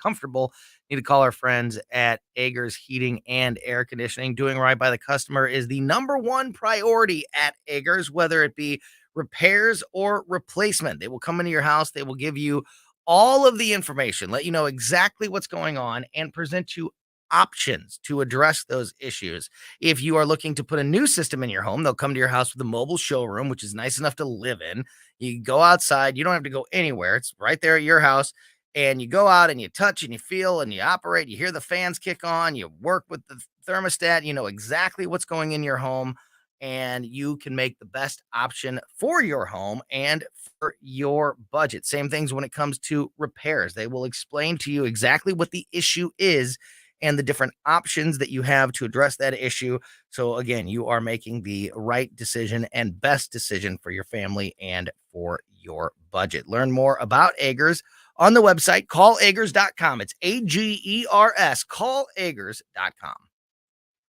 Speaker 8: comfortable, you need to call our friends at Agers Heating and Air Conditioning. Doing right by the customer is the number one priority at Agers, whether it be repairs or replacement. They will come into your house. They will give you all of the information, let you know exactly what's going on, and present you options to address those issues. If you are looking to put a new system in your home, they'll come to your house with a mobile showroom, which is nice enough to live in. You go outside. You don't have to go anywhere. It's right there at your house. And you go out and you touch and you feel and you operate. You hear the fans kick on. You work with the thermostat. You know exactly what's going in your home, and you can make the best option for your home and for your budget. Same things when it comes to repairs. They will explain to you exactly what the issue is and the different options that you have to address that issue. So again, you are making the right decision and best decision for your family and for your budget. Learn more about Agers on the website, callagers.com. It's AGERS, callagers.com.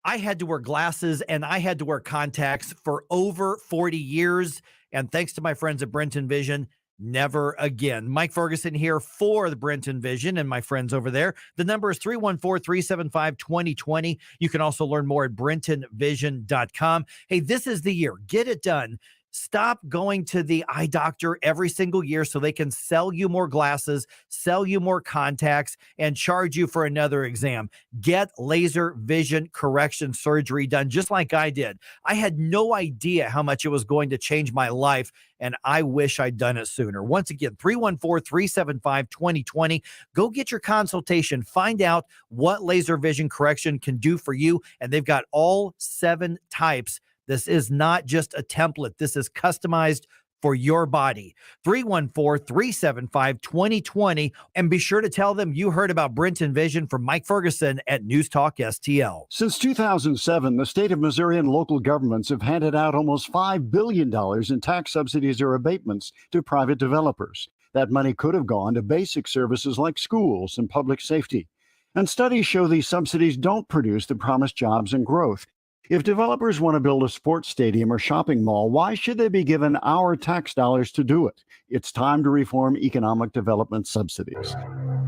Speaker 12: I had to wear glasses and I had to wear contacts for over 40 years. And thanks to my friends at Brenton Vision, never again. Mike Ferguson here for the Brenton Vision and my friends over there. The number is 314-375-2020. You can also learn more at brentonvision.com. Hey, this is the year. Get it done. Stop going to the eye doctor every single year so they can sell you more glasses, sell you more contacts, and charge you for another exam. Get laser vision correction surgery done just like I did. I had no idea how much it was going to change my life, and I wish I'd done it sooner. Once again, 314-375-2020. Go get your consultation. Find out what laser vision correction can do for you, and they've got all 7 types. This is not just a template. This is customized for your body. 314-375-2020. And be sure to tell them you heard about Brenton Vision from Mike Ferguson at News Talk STL.
Speaker 13: Since 2007, the state of Missouri and local governments have handed out almost $5 billion in tax subsidies or abatements to private developers. That money could have gone to basic services like schools and public safety. And studies show these subsidies don't produce the promised jobs and growth. If developers want to build a sports stadium or shopping mall, why should they be given our tax dollars to do it? It's time to reform economic development subsidies.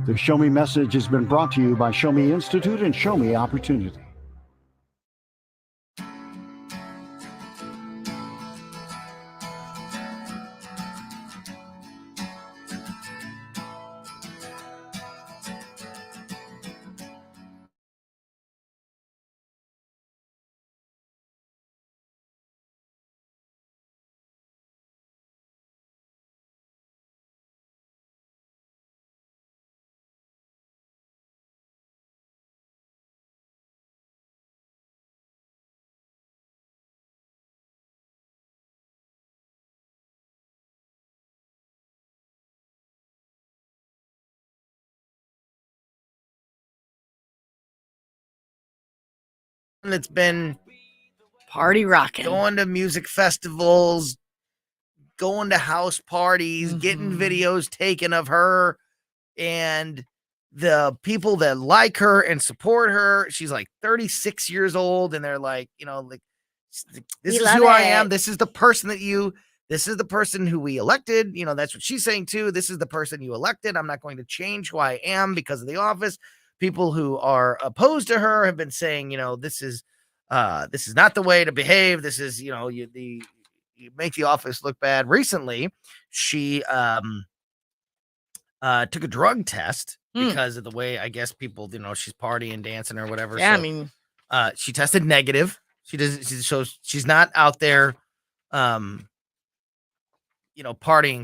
Speaker 13: The Show Me message has been brought to you by Show Me Institute and Show Me Opportunity.
Speaker 8: That's been
Speaker 9: party rocking,
Speaker 8: going to music festivals, going to house parties, getting videos taken of her, and the people that like her and support her. She's like 36 years old, and they're like, like, this is who I am. This is the person this is the person who we elected. That's what she's saying too. This is the person you elected. I'm not going to change who I am because of the office. People who are opposed to her have been saying, this is not the way to behave. This is, you make the office look bad. Recently, she took a drug test because of the way, I guess, people, she's partying, dancing or whatever.
Speaker 9: Yeah,
Speaker 8: so,
Speaker 9: I mean,
Speaker 8: she tested negative. She's not out there, partying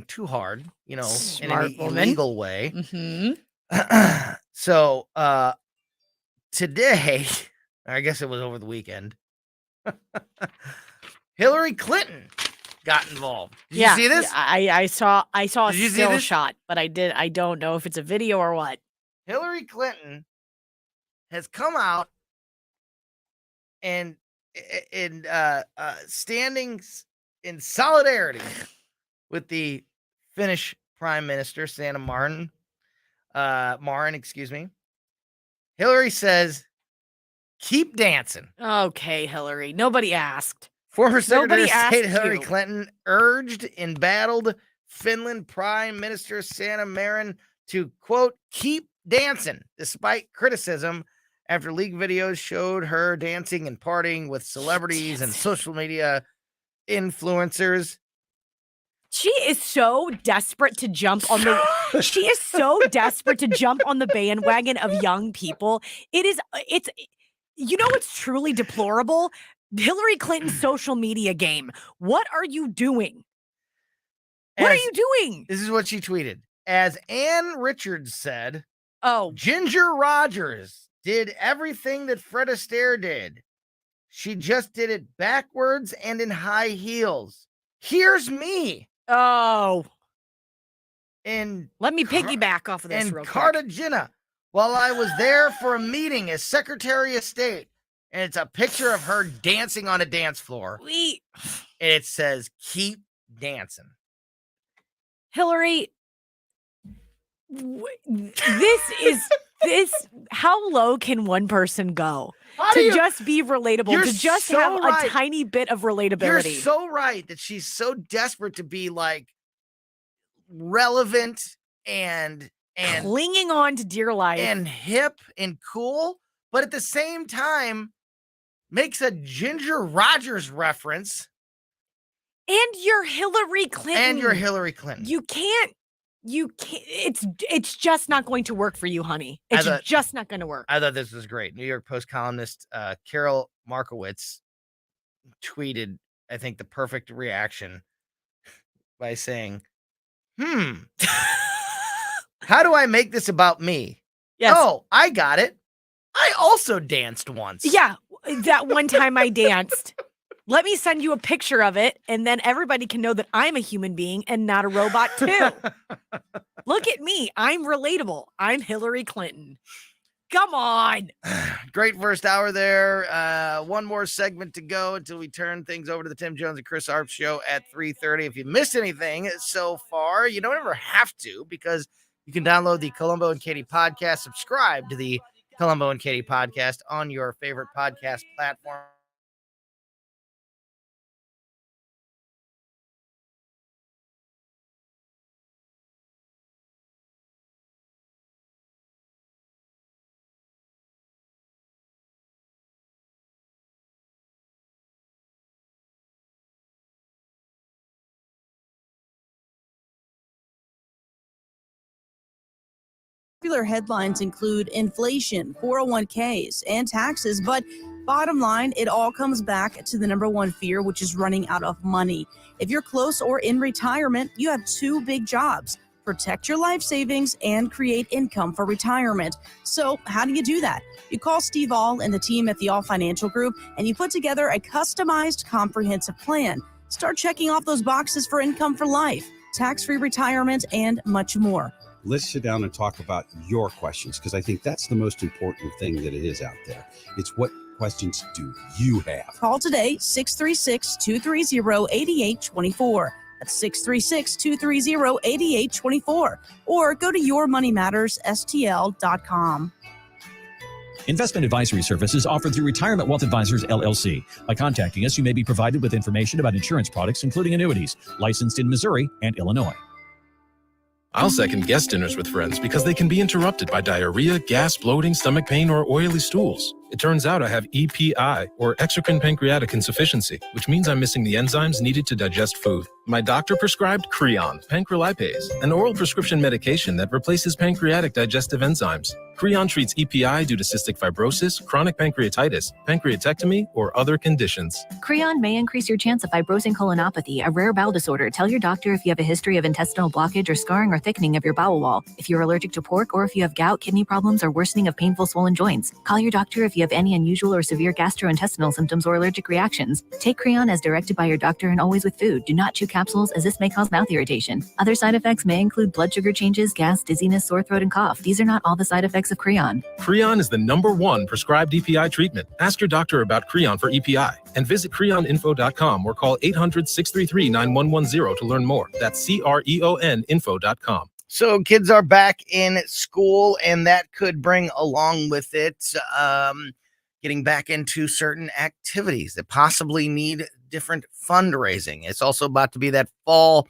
Speaker 8: too hard, in
Speaker 9: Smart
Speaker 8: an
Speaker 9: woman.
Speaker 8: illegal way.
Speaker 9: Mm-hmm.
Speaker 8: So, today, I guess it was over the weekend, Hillary Clinton got involved. Did you see this?
Speaker 9: Yeah, I saw a
Speaker 8: Did you see
Speaker 9: still
Speaker 8: this?
Speaker 9: shot, but I don't know if it's a video or what.
Speaker 8: Hillary Clinton has come out and standing in solidarity with the Finnish Prime Minister Sanna Marin, excuse me. Hillary says, "Keep dancing."
Speaker 9: Okay, Hillary. Nobody asked.
Speaker 8: Former Secretary
Speaker 9: Nobody
Speaker 8: of State
Speaker 9: asked
Speaker 8: Hillary
Speaker 9: you.
Speaker 8: Clinton urged and battled Finland Prime Minister Sanna Marin to, quote, "keep dancing," despite criticism after leaked videos showed her dancing and partying with celebrities and social media influencers.
Speaker 9: She is so desperate to jump on the she is so desperate to jump on the bandwagon of young people. It's what's truly deplorable? Hillary Clinton's social media game. What are you doing? What are you doing?
Speaker 8: This is what she tweeted. As Ann Richards said,
Speaker 9: "Oh,
Speaker 8: Ginger Rogers did everything that Fred Astaire did. She just did it backwards and in high heels. Here's me."
Speaker 9: Oh.
Speaker 8: And
Speaker 9: let me piggyback off of this real quick.
Speaker 8: Cartagena, while I was there for a meeting as Secretary of State. And it's a picture of her dancing on a dance floor. And it says, "keep dancing."
Speaker 9: Hillary, how low can one person go just be relatable, to just have a tiny bit of relatability?
Speaker 8: You're so right that she's so desperate to be like relevant and
Speaker 9: clinging on to dear life
Speaker 8: and hip and cool, but at the same time makes a Ginger Rogers reference.
Speaker 9: And you're Hillary Clinton. You can't, it's just not going to work for you, honey. It's just not going to work.
Speaker 8: I thought this was great. New York Post columnist Carol Markowitz tweeted, I think, the perfect reaction by saying, how do I make this about me?
Speaker 9: Yes.
Speaker 8: Oh, I got it. I also danced once.
Speaker 9: Yeah, that one time I danced. Let me send you a picture of it, and then everybody can know that I'm a human being and not a robot, too. Look at me. I'm relatable. I'm Hillary Clinton. Come on.
Speaker 8: Great first hour there. One more segment to go until we turn things over to the Tim Jones and Chris Arp show at 3:30. If you missed anything so far, you don't ever have to, because you can download the Colombo and Katie podcast, subscribe to the Colombo and Katie podcast on your favorite podcast platform.
Speaker 14: Popular headlines include inflation, 401ks, and taxes, but bottom line, it all comes back to the number one fear, which is running out of money. If you're close or in retirement, you have two big jobs: protect your life savings and create income for retirement. So how do you do that? You call Steve All and the team at the All Financial Group, and you put together a customized, comprehensive plan. Start checking off those boxes for income for life, tax-free retirement, and much more.
Speaker 15: Let's sit down and talk about your questions, because I think that's the most important thing that it is out there. It's what questions do you have?
Speaker 14: Call today, 636-230-8824. That's 636-230-8824. Or go to yourmoneymattersstl.com.
Speaker 16: Investment advisory services offered through Retirement Wealth Advisors, LLC. By contacting us, you may be provided with information about insurance products, including annuities, licensed in Missouri and Illinois.
Speaker 17: I'll second guest dinners with friends because they can be interrupted by diarrhea, gas, bloating, stomach pain, or oily stools. It turns out I have EPI, or exocrine pancreatic insufficiency, which means I'm missing the enzymes needed to digest food. My doctor prescribed Creon, pancrelipase, an oral prescription medication that replaces pancreatic digestive enzymes. Creon treats EPI due to cystic fibrosis, chronic pancreatitis, pancreatectomy, or other conditions.
Speaker 18: Creon may increase your chance of fibrosing colonopathy, a rare bowel disorder. Tell your doctor if you have a history of intestinal blockage or scarring or thickening of your bowel wall, if you're allergic to pork, or if you have gout, kidney problems, or worsening of painful swollen joints. Call your doctor if you have any unusual or severe gastrointestinal symptoms or allergic reactions. Take Creon as directed by your doctor and always with food. Do not chew capsules, as this may cause mouth irritation. Other side effects may include blood sugar changes, gas, dizziness, sore throat, and cough. These are not all the side effects of Creon.
Speaker 17: Creon is the #1 prescribed EPI treatment. Ask your doctor about Creon for EPI and visit creoninfo.com or call 800-633-9110 to learn more. That's CREON info.com.
Speaker 8: So kids are back in school, and that could bring along with it getting back into certain activities that possibly need different fundraising. It's also about to be that fall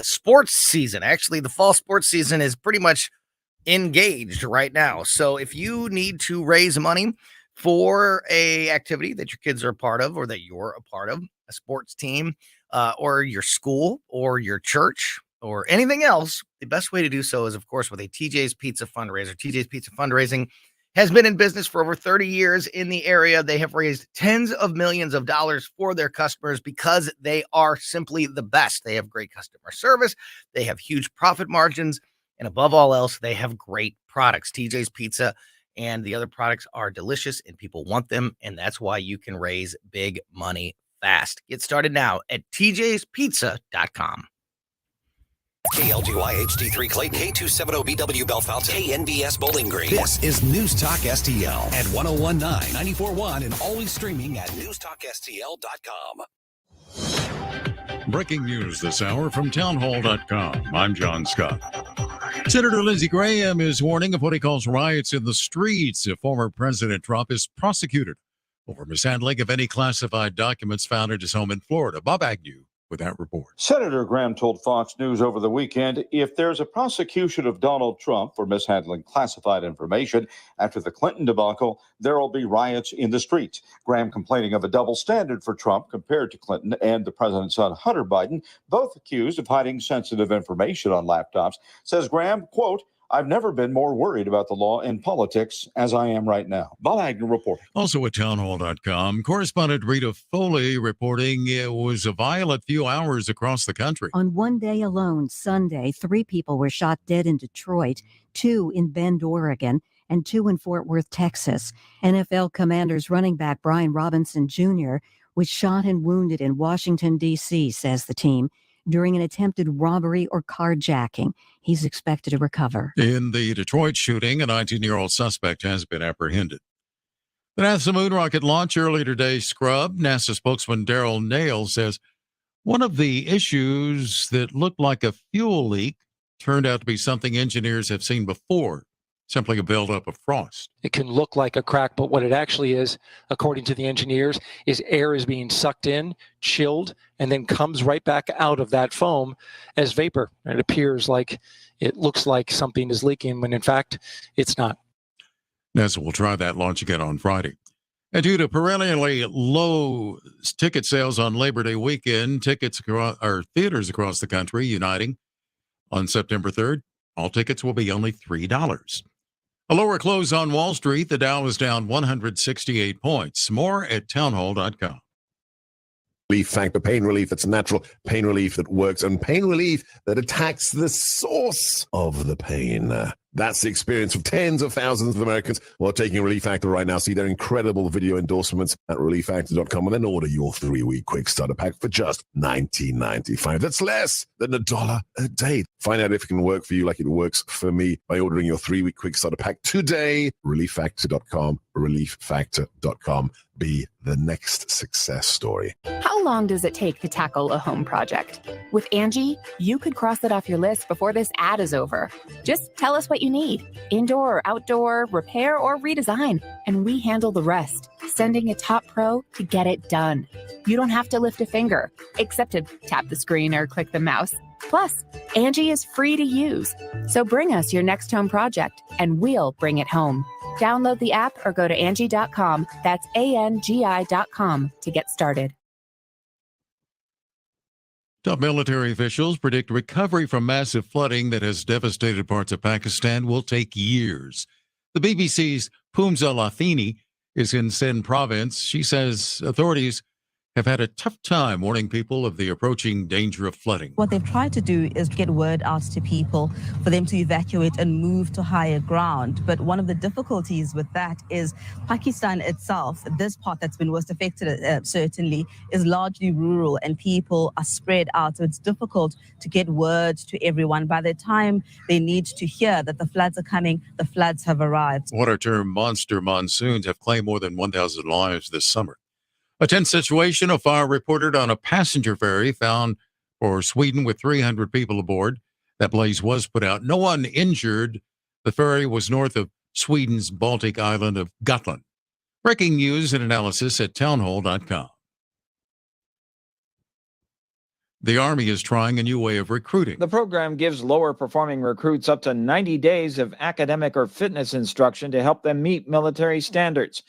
Speaker 8: sports season. Actually, the fall sports season is pretty much engaged right now. So if you need to raise money for a activity that your kids are a part of, or that you're a part of, a sports team, or your school, or your church, or anything else, the best way to do so is, of course, with a TJ's Pizza fundraiser. TJ's Pizza Fundraising has been in business for over 30 years in the area. They have raised tens of millions of dollars for their customers because they are simply the best. They have great customer service. They have huge profit margins. And above all else, they have great products. TJ's Pizza and the other products are delicious, and people want them. And that's why you can raise big money fast. Get started now at tjspizza.com.
Speaker 5: KLGY HD3 Clayton, K270BW Bellefonte, KNBS Bowling Green. This is News Talk STL at 1019, 94.1, and always streaming at newstalkstl.com.
Speaker 2: Breaking news this hour from townhall.com. I'm John Scott. Senator Lindsey Graham is warning of what he calls riots in the streets if former President Trump is prosecuted over mishandling of any classified documents found at his home in Florida. Bob Agnew with that report.
Speaker 19: Senator Graham told Fox News over the weekend if there's a prosecution of Donald Trump for mishandling classified information after the Clinton debacle, there will be riots in the streets. Graham complaining of a double standard for Trump compared to Clinton and the president's son, Hunter Biden, both accused of hiding sensitive information on laptops. Says Graham, quote, I've never been more worried about the law and politics as I am right now. Bob Agnew reporting.
Speaker 2: Also at townhall.com, correspondent Rita Foley reporting it was a violent few hours across the country.
Speaker 20: On one day alone, Sunday, 3 people were shot dead in Detroit, 2 in Bend, Oregon, and 2 in Fort Worth, Texas. NFL Commanders running back Brian Robinson Jr. was shot and wounded in Washington, D.C., says the team, during an attempted robbery or carjacking. He's expected to recover.
Speaker 2: In the Detroit shooting, a 19-year-old suspect has been apprehended. The NASA moon rocket launch earlier today scrubbed. NASA spokesman Daryl Nail says one of the issues that looked like a fuel leak turned out to be something engineers have seen before, simply a buildup of frost.
Speaker 21: It can look like a crack, but what it actually is, according to the engineers, is air is being sucked in, chilled, and then comes right back out of that foam as vapor. And it appears like it looks like something is leaking when in fact it's not.
Speaker 2: NASA will try that launch again on Friday. And due to perennially low ticket sales on Labor Day weekend, theaters across the country uniting on September 3rd. All tickets will be only $3. A lower close on Wall Street. The Dow is down 168 points. More at townhall.com.
Speaker 3: Relief Factor, pain relief that's natural, pain relief that works, and pain relief that attacks the source of the pain. That's the experience of tens of thousands of Americans who are taking Relief Factor right now. See their incredible video endorsements at relieffactor.com and then order your 3-week quick starter pack for just $19.95. That's less than $1 a day. Find out if it can work for you like it works for me by ordering your 3-week quick starter pack today. Relieffactor.com, relieffactor.com. Be the next success story.
Speaker 22: How long does it take to tackle a home project? With Angie, you could cross it off your list before this ad is over. Just tell us what you need, indoor or outdoor, repair or redesign, and we handle the rest, sending a top pro to get it done. You don't have to lift a finger, except to tap the screen or click the mouse. Plus, Angie is free to use. So bring us your next home project, and we'll bring it home. Download the app or go to Angie.com. That's ANGI.com to get started.
Speaker 2: Top military officials predict recovery from massive flooding that has devastated parts of Pakistan will take years. The BBC's Pumza Lathini is in Sindh province. She says authorities have had a tough time warning people of the approaching danger of flooding.
Speaker 23: What they've tried to do is get word out to people for them to evacuate and move to higher ground. But one of the difficulties with that is Pakistan itself, this part that's been worst affected certainly, is largely rural and people are spread out. So it's difficult to get word to everyone. By the time they need to hear that the floods are coming, the floods have arrived.
Speaker 2: What are termed monster monsoons have claimed more than 1,000 lives this summer. A tense situation, a fire reported on a passenger ferry found for Sweden with 300 people aboard. That blaze was put out. No one injured. The ferry was north of Sweden's Baltic island of Gotland. Breaking news and analysis at townhall.com. The Army is trying a new way of recruiting.
Speaker 24: The program gives lower performing recruits up to 90 days of academic or fitness instruction to help them meet military standards.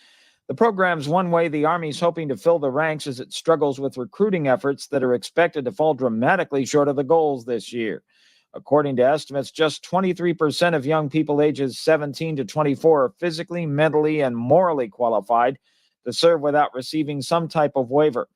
Speaker 24: The program's one way the Army's hoping to fill the ranks as it struggles with recruiting efforts that are expected to fall dramatically short of the goals this year. According to estimates, just 23% of young people ages 17 to 24 are physically, mentally, and morally qualified to serve without receiving some type of waiver.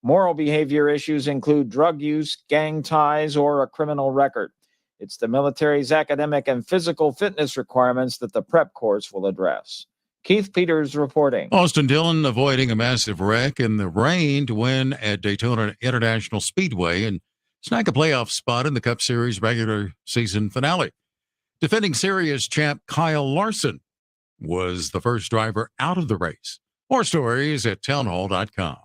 Speaker 24: Moral behavior issues include drug use, gang ties, or a criminal record. It's the military's academic and physical fitness requirements that the prep course will address. Keith Peters reporting.
Speaker 2: Austin Dillon avoiding a massive wreck in the rain to win at Daytona International Speedway and snag a playoff spot in the Cup Series regular season finale. Defending series champ Kyle Larson was the first driver out of the race. More stories at townhall.com.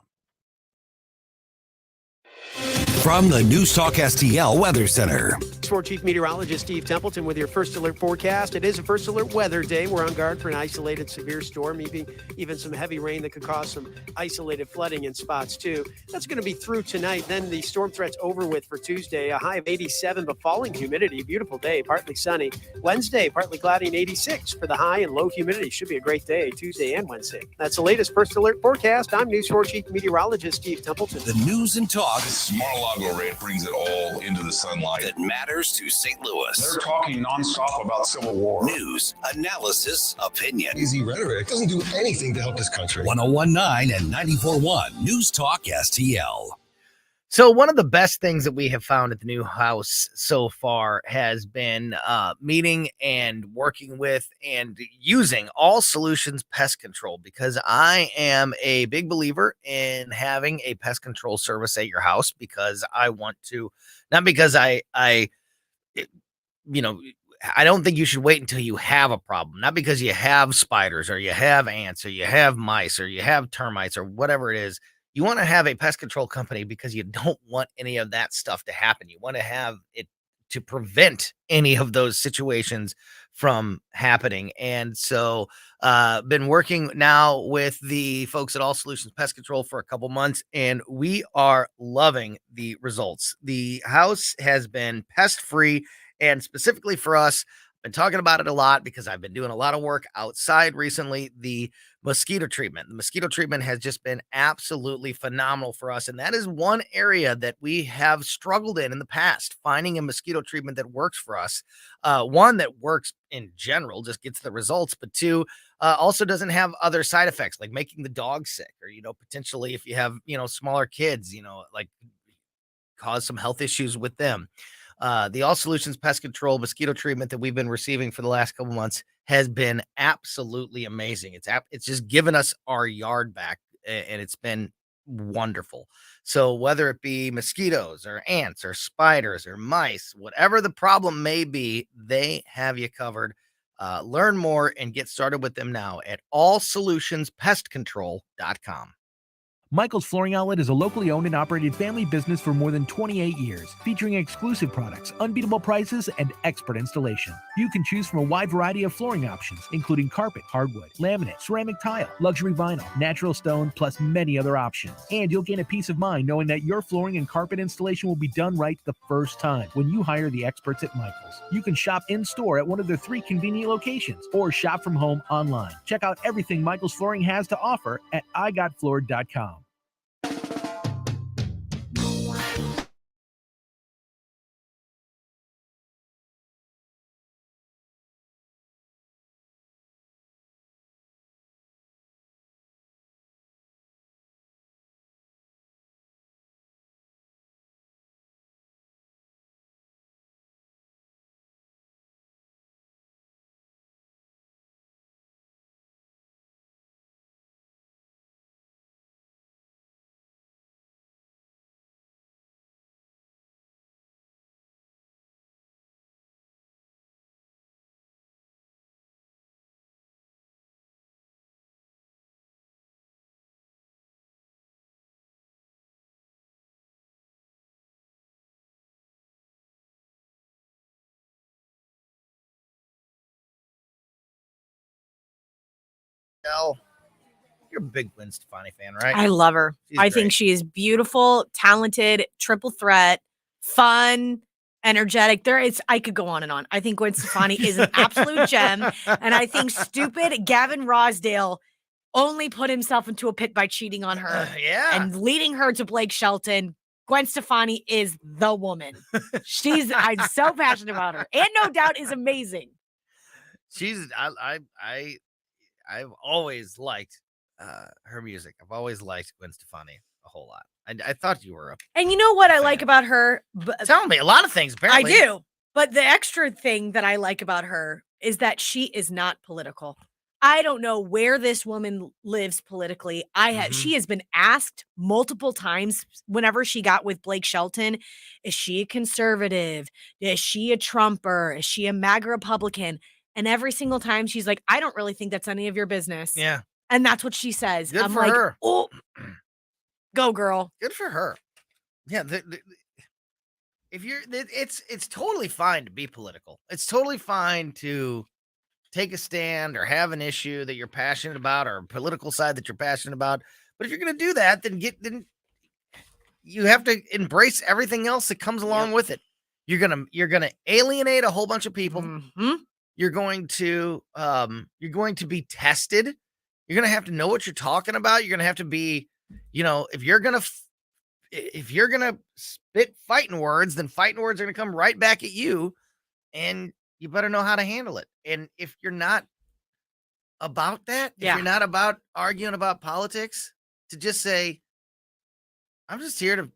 Speaker 5: From the News Talk STL Weather Center.
Speaker 25: Sport Chief Meteorologist Steve Templeton with your first alert forecast. It is a first alert weather day. We're on guard for an isolated severe storm, even some heavy rain that could cause some isolated flooding in spots too. That's going to be through tonight. Then the storm threat's over with for Tuesday. A high of 87, but falling humidity. Beautiful day, partly sunny. Wednesday, partly cloudy and 86 for the high and low humidity. Should be a great day Tuesday and Wednesday. That's the latest first alert forecast. I'm News 4 Chief Meteorologist Steve Templeton.
Speaker 5: The news and talk.
Speaker 26: Mar-a-Lago rate brings it all into the sunlight.
Speaker 5: That matters to St. Louis.
Speaker 26: They're talking nonstop about Civil War.
Speaker 5: News, analysis, opinion.
Speaker 26: Easy rhetoric doesn't do anything to help this country.
Speaker 5: 101.9 and 94.1 News Talk STL.
Speaker 8: So one of the best things that we have found at the new house so far has been meeting and working with and using All Solutions Pest Control, because I am a big believer in having a pest control service at your house, because I want to, not because I don't think you should wait until you have a problem, not because you have spiders or you have ants or you have mice or you have termites or whatever it is. You want to have a pest control company because you don't want any of that stuff to happen. You want to have it to prevent any of those situations from happening. And so been working now with the folks at All Solutions Pest Control for a couple months, and we are loving the results. The house has been pest free, and specifically for us, been talking about it a lot because I've been doing a lot of work outside recently. The mosquito treatment. The mosquito treatment has just been absolutely phenomenal for us. And that is one area that we have struggled in the past, finding a mosquito treatment that works for us. One, that works in general, just gets the results, but two, also doesn't have other side effects like making the dog sick or, potentially if you have, smaller kids, like cause some health issues with them. The All Solutions Pest Control mosquito treatment that we've been receiving for the last couple months has been absolutely amazing. It's just given us our yard back, and it's been wonderful. So whether it be mosquitoes or ants or spiders or mice, whatever the problem may be, they have you covered. Learn more and get started with them now at allsolutionspestcontrol.com.
Speaker 1: Michael's Flooring Outlet is a locally owned and operated family business for more than 28 years, featuring exclusive products, unbeatable prices, and expert installation. You can choose from a wide variety of flooring options, including carpet, hardwood, laminate, ceramic tile, luxury vinyl, natural stone, plus many other options. And you'll gain a peace of mind knowing that your flooring and carpet installation will be done right the first time when you hire the experts at Michael's. You can shop in-store at one of their 3 convenient locations or shop from home online. Check out everything Michael's Flooring has to offer at igotfloored.com.
Speaker 8: You're a big Gwen Stefani fan, right?
Speaker 9: I love her.
Speaker 8: She's
Speaker 9: I think
Speaker 8: great.
Speaker 9: she is beautiful, talented, triple threat, fun, energetic. I could go on and on. I think Gwen Stefani is an absolute gem. And I think stupid Gavin Rosdale only put himself into a pit by cheating on her and leading her to Blake Shelton. Gwen Stefani is the woman. I'm so passionate about her. And No Doubt is amazing.
Speaker 8: I've always liked her music. I've always liked Gwen Stefani a whole lot. I thought you were
Speaker 9: And you know what I like about her?
Speaker 8: Tell me a lot of things, apparently.
Speaker 9: I do. But the extra thing that I like about her is that she is not political. I don't know where this woman lives politically. She has been asked multiple times whenever she got with Blake Shelton, is she a conservative? Is she a Trumper? Is she a MAGA Republican? And every single time she's like, I don't really think that's any of your business.
Speaker 8: Yeah.
Speaker 9: And that's what she says.
Speaker 8: Good
Speaker 9: I'm
Speaker 8: for
Speaker 9: like,
Speaker 8: her.
Speaker 9: Oh, go girl.
Speaker 8: Good for her. Yeah. It's totally fine to be political. It's totally fine to take a stand or have an issue that you're passionate about or a political side that you're passionate about. But if you're going to do that, then you have to embrace everything else that comes along with it. You're going to alienate a whole bunch of people.
Speaker 9: Mm-hmm.
Speaker 8: You're going to be tested. You're going to have to know what you're talking about. You're going to have to be, if you're going to spit fighting words, then fighting words are going to come right back at you, and you better know how to handle it. And if you're not about that, if you're not about arguing about politics, to just say, I'm just here to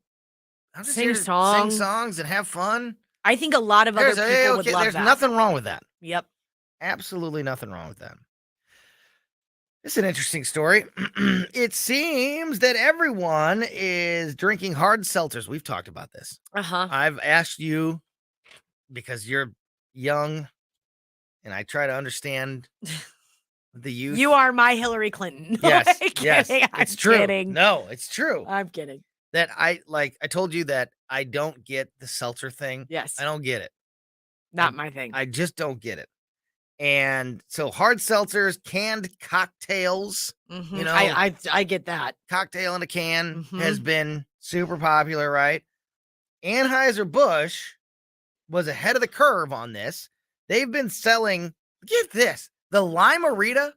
Speaker 9: Sing
Speaker 8: sing
Speaker 9: songs.
Speaker 8: songs and have fun.
Speaker 9: I think a lot of other people would love
Speaker 8: there's
Speaker 9: that.
Speaker 8: nothing wrong with that.
Speaker 9: Yep.
Speaker 8: Absolutely nothing wrong with that. It's an interesting story. It seems that everyone is drinking hard seltzers. We've talked about this.
Speaker 9: Uh-huh.
Speaker 8: I've asked you because you're young and I try to understand the youth.
Speaker 9: You are my Hillary Clinton.
Speaker 8: Yes, yes,
Speaker 9: Kidding.
Speaker 8: it's
Speaker 9: I'm
Speaker 8: true.
Speaker 9: Kidding.
Speaker 8: No, it's true.
Speaker 9: I'm kidding.
Speaker 8: That I told you that I don't get the seltzer thing.
Speaker 9: Yes.
Speaker 8: I don't get it.
Speaker 9: Not my thing.
Speaker 8: I just don't get it. And so hard seltzers, canned cocktails,
Speaker 9: Mhm. I get that.
Speaker 8: cocktail in a can has been super popular, right? Anheuser-Busch was ahead of the curve on this they've been selling, get this, the Lime-A-Rita.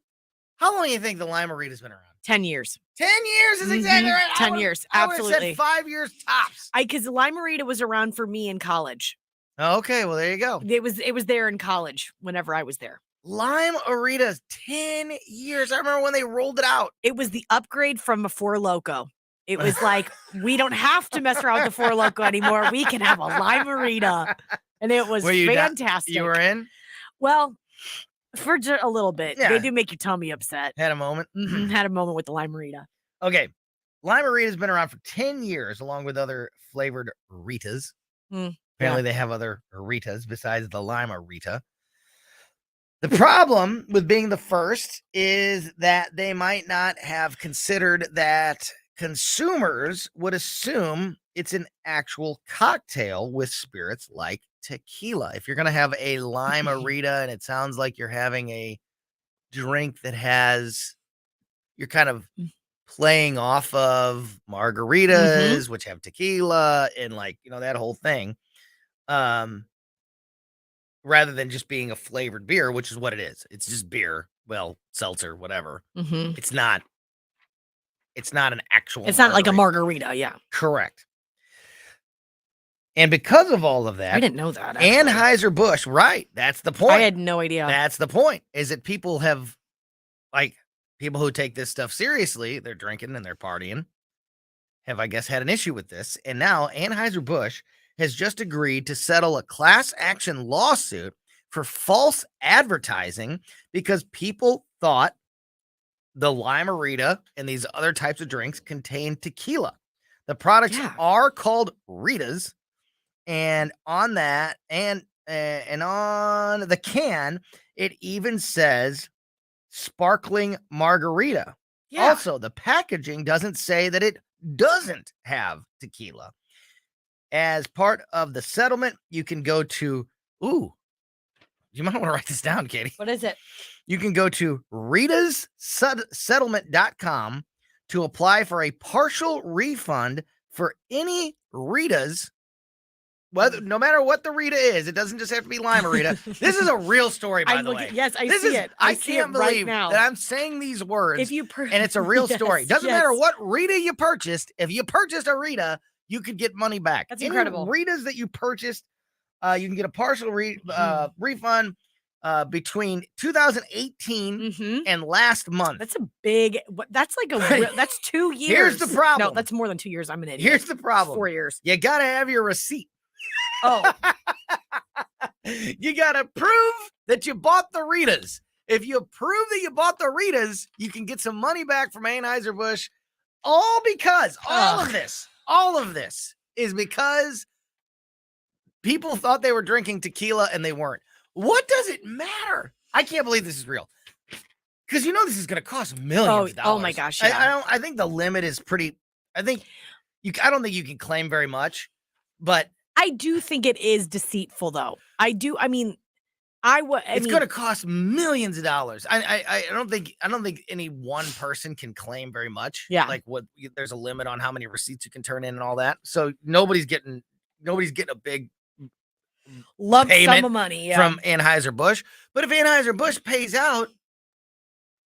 Speaker 8: How long do you think the Lime-A-Rita's been around?
Speaker 9: 10 years.
Speaker 8: 10 years is exactly right.
Speaker 9: 10 years.
Speaker 8: I would've
Speaker 9: Absolutely.
Speaker 8: said 5 years tops.
Speaker 9: Because the Lime-A-Rita was around for me in college.
Speaker 8: Okay, well, there you go.
Speaker 9: It was there in college whenever I was there.
Speaker 8: Lime-A-Rita's 10 years. I remember when they rolled it out.
Speaker 9: It was the upgrade from a Four Loko. It was like, we don't have to mess around with the Four Loko anymore. We can have a Lime-A-Rita. And it was fantastic.
Speaker 8: You were in?
Speaker 9: Well, for a little bit.
Speaker 8: Yeah.
Speaker 9: They do make your tummy upset.
Speaker 8: Had a moment?
Speaker 9: Had a moment with the Lime-A-Rita.
Speaker 8: Okay. Lime-A-Rita's been around for 10 years, along with other flavored Ritas. Apparently, they have other Ritas besides the Lime-A-Rita. The problem with being the first is that they might not have considered that consumers would assume it's an actual cocktail with spirits like tequila. If you're going to have a Lime-A-Rita and it sounds like you're having a drink that has, you're kind of playing off of margaritas, which have tequila and like, that whole thing. Rather than just being a flavored beer, which is what it is. It's just beer. Well, seltzer, whatever. It's not an actual
Speaker 9: It's not like a margarita, yeah.
Speaker 8: Correct. And because of all of that,
Speaker 9: I didn't know that.
Speaker 8: Anheuser-Busch, right? That's the point.
Speaker 9: I had no idea.
Speaker 8: That's the point. Is that people have, like, people who take this stuff seriously, they're drinking and they're partying, have, I guess, had an issue with this. And now Anheuser-Busch has just agreed to settle a class action lawsuit for false advertising because people thought the Lime-A-Rita and these other types of drinks contain tequila. The products are called Ritas, and on that and on the can, it even says sparkling margarita.
Speaker 9: Yeah.
Speaker 8: Also, the packaging doesn't say that it doesn't have tequila. As part of the settlement, you can go to, you might want to write this down, Katie.
Speaker 9: What is it?
Speaker 8: You can go to ritassettlement.com to apply for a partial refund for any Ritas, no matter what the Rita is. It doesn't just have to be Lime-A-Rita. This is a real story, by the way.
Speaker 9: Yes, I see it.
Speaker 8: I
Speaker 9: see
Speaker 8: can't
Speaker 9: it right
Speaker 8: believe
Speaker 9: now.
Speaker 8: that I'm saying these words,
Speaker 9: If you
Speaker 8: and it's a real story. Doesn't
Speaker 9: yes.
Speaker 8: matter what Rita you purchased. If you purchased a Rita, you could get money back.
Speaker 9: That's
Speaker 8: Any
Speaker 9: incredible.
Speaker 8: Ritas that you purchased, you can get a partial refund between 2018 and last month.
Speaker 9: That's a big. That's like that's 2 years.
Speaker 8: Here's the problem.
Speaker 9: No, that's more than 2 years. I'm an idiot.
Speaker 8: Here's the problem.
Speaker 9: 4 years.
Speaker 8: You gotta have your receipt.
Speaker 9: Oh,
Speaker 8: you gotta prove that you bought the Ritas. If you prove that you bought the Ritas, you can get some money back from Anheuser-Busch. All because all of this is because people thought they were drinking tequila and they weren't. What does it matter? I can't believe this is real. Because this is going to cost millions of dollars.
Speaker 9: Oh my gosh! Yeah.
Speaker 8: I think the limit is pretty. I don't think you can claim very much, but
Speaker 9: I do think it is deceitful, though. I do. I mean,
Speaker 8: it's going to cost millions of dollars. I don't think any one person can claim very much.
Speaker 9: Yeah.
Speaker 8: Like there's a limit on how many receipts you can turn in and all that. So nobody's getting a big
Speaker 9: lump
Speaker 8: payment
Speaker 9: sum of money
Speaker 8: from Anheuser-Busch. But if Anheuser-Busch pays out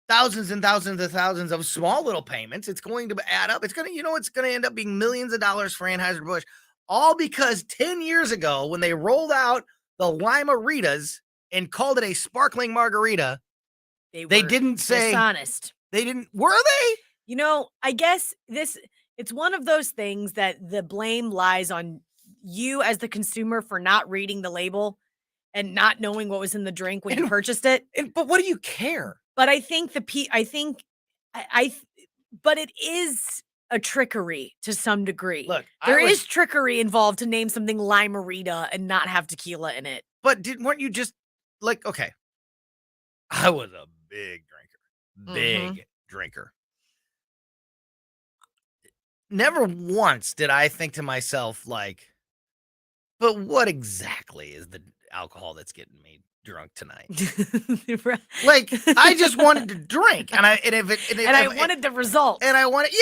Speaker 8: thousands and thousands and thousands of small little payments, it's going to add up. It's going to end up being millions of dollars for Anheuser-Busch, all because 10 years ago when they rolled out the Lime-A-Ritas and called it a sparkling margarita, they didn't say
Speaker 9: dishonest.
Speaker 8: They didn't. Were they?
Speaker 9: I guess it's one of those things that the blame lies on you as the consumer for not reading the label and not knowing what was in the drink when you purchased it.
Speaker 8: But what do you care?
Speaker 9: But I think but it is a trickery to some degree.
Speaker 8: Look,
Speaker 9: there is trickery involved to name something Lime-A-Rita and not have tequila in it.
Speaker 8: But weren't you just like, okay, I was a big drinker. Never once did I think to myself, like, but what exactly is the alcohol that's getting me drunk tonight? Like, I just wanted to drink, and I
Speaker 9: wanted the result,
Speaker 8: and I wanted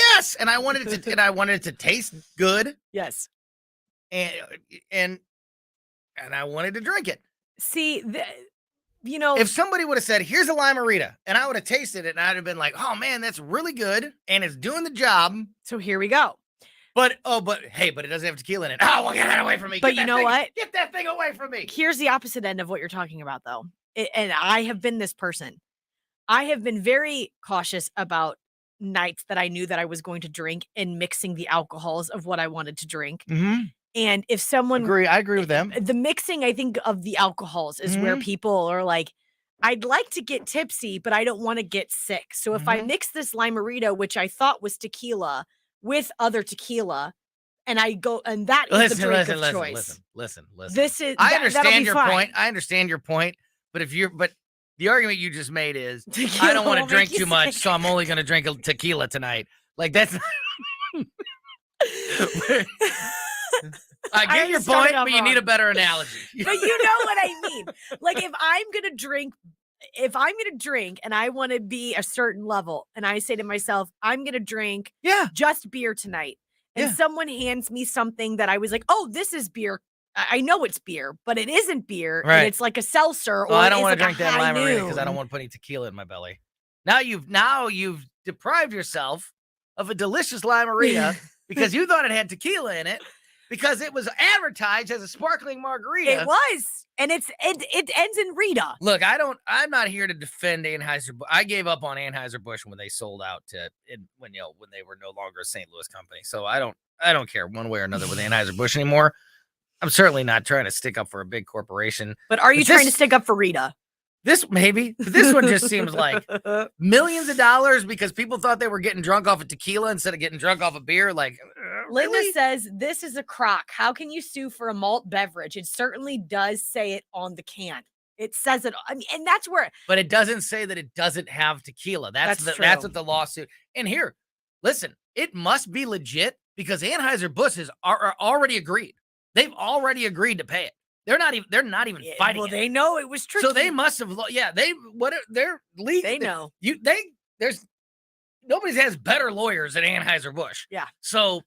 Speaker 8: it to taste good.
Speaker 9: Yes,
Speaker 8: and I wanted to drink it.
Speaker 9: See,
Speaker 8: if somebody would have said, here's a limerita, and I would have tasted it, and I'd have been like, oh man, that's really good, and it's doing the job.
Speaker 9: So here we go.
Speaker 8: But it doesn't have tequila in it. Oh, well, get that away from me.
Speaker 9: But you know what?
Speaker 8: Get that thing away from me.
Speaker 9: Here's the opposite end of what you're talking about, though. And I have been this person. I have been very cautious about nights that I knew that I was going to drink and mixing the alcohols of what I wanted to drink.
Speaker 8: Mm-hmm.
Speaker 9: And if someone
Speaker 8: I agree with them.
Speaker 9: The mixing, I think, of the alcohols is where people are like, I'd like to get tipsy, but I don't want to get sick. So if I mix this limerita, which I thought was tequila, with other tequila, and I go, and that is the drink of choice.
Speaker 8: Listen.
Speaker 9: This is.
Speaker 8: I understand your point. I understand your point. But the argument you just made is,
Speaker 9: tequila
Speaker 8: I don't want to
Speaker 9: won't
Speaker 8: drink
Speaker 9: make you
Speaker 8: too much,
Speaker 9: sick.
Speaker 8: so I'm only going to drink a tequila tonight. Like that's. I get your point, but you need a better analogy.
Speaker 9: But you know what I mean. Like if I'm gonna drink and I want to be a certain level, and I say to myself, I'm gonna drink just beer tonight, and someone hands me something that I was like, oh, this is beer. I know it's beer, but it isn't beer,
Speaker 8: Right.
Speaker 9: and it's like a seltzer.
Speaker 8: Well,
Speaker 9: or
Speaker 8: I don't
Speaker 9: want to
Speaker 8: drink that limerita because I don't want to put any tequila in my belly. Now you've deprived yourself of a delicious limerita because you thought it had tequila in it. Because it was advertised as a sparkling margarita.
Speaker 9: It was, and it ends in Rita.
Speaker 8: Look, I'm not here to defend Anheuser-Busch. I gave up on Anheuser-Busch when they sold out when they were no longer a St. Louis company. So I don't care one way or another with Anheuser-Busch anymore. I'm certainly not trying to stick up for a big corporation.
Speaker 9: But are you trying to stick up for Rita?
Speaker 8: This maybe. This one just seems like millions of dollars because people thought they were getting drunk off of tequila instead of getting drunk off of beer. Like,
Speaker 9: Linda
Speaker 8: really?
Speaker 9: says this is a crock. How can you sue for a malt beverage? It certainly does say it on the can. It says it. I mean, and that's where.
Speaker 8: But it doesn't say that it doesn't have tequila. That's what the lawsuit. And here, listen, it must be legit because Anheuser-Busch are already agreed. They've already agreed to pay it. They're not even fighting.
Speaker 9: Well,
Speaker 8: it.
Speaker 9: they know it was tricky.
Speaker 8: So they must have. Yeah, they're legal.
Speaker 9: They know.
Speaker 8: Nobody has better lawyers than Anheuser-Busch.
Speaker 9: Yeah.
Speaker 8: So,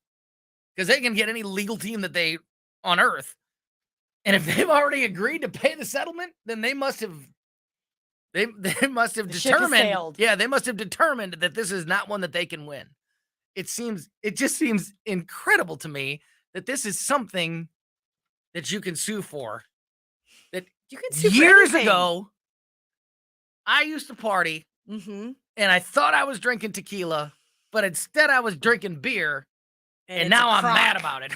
Speaker 8: because they can get any legal team that they on earth, and if they've already agreed to pay the settlement, then they must have. They must have determined. Yeah, they must have determined that this is not one that they can win. It just seems incredible to me that this is something that you can sue for. That
Speaker 9: you can sue
Speaker 8: years
Speaker 9: for anything.
Speaker 8: ago, I used to party, and I thought I was drinking tequila, but instead I was drinking beer, and now I'm mad about it.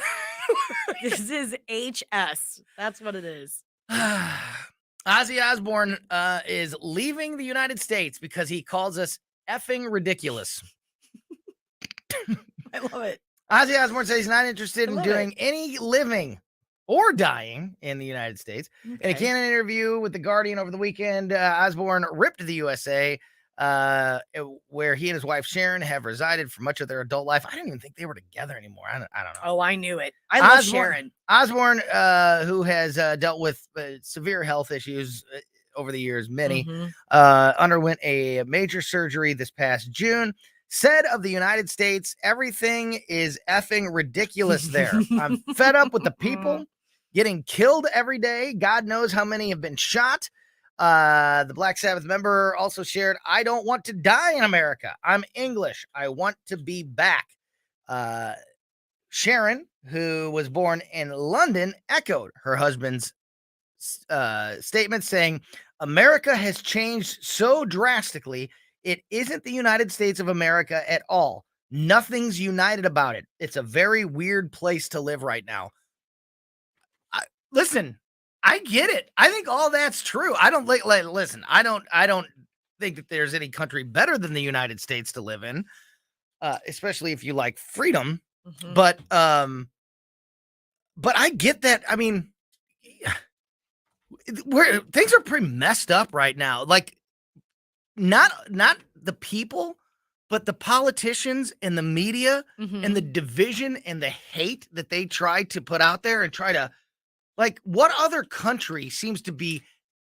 Speaker 9: This is HS. That's what it is.
Speaker 8: Ozzy Osbourne is leaving the United States because he calls us effing ridiculous.
Speaker 9: I love it.
Speaker 8: Ozzy Osbourne says he's not interested in doing any living or dying in the United States. In a candid interview with The Guardian over the weekend, Osbourne ripped the USA, where he and his wife Sharon have resided for much of their adult life. I didn't even think they were together anymore. I don't know.
Speaker 9: Oh, I knew it. I love Sharon.
Speaker 8: Osbourne, who has dealt with severe health issues over the years, many, underwent a major surgery this past June. Said of the United States, everything is effing ridiculous there. I'm fed up with the people getting killed every day. God knows how many have been shot. The Black Sabbath member also shared, I don't want to die in America. I'm English. I want to be back. Sharon, who was born in London, echoed her husband's statement saying, America has changed so drastically. It isn't the United States of America at all. Nothing's united about it. It's a very weird place to live right now. Listen, I get it. I think all that's true. I don't listen. I don't think that there's any country better than the United States to live in, especially if you like freedom. But I get that. I mean, things are pretty messed up right now. Like, not the people, but the politicians and the media and the division and the hate that they try to put out there and try to, like, what other country seems to be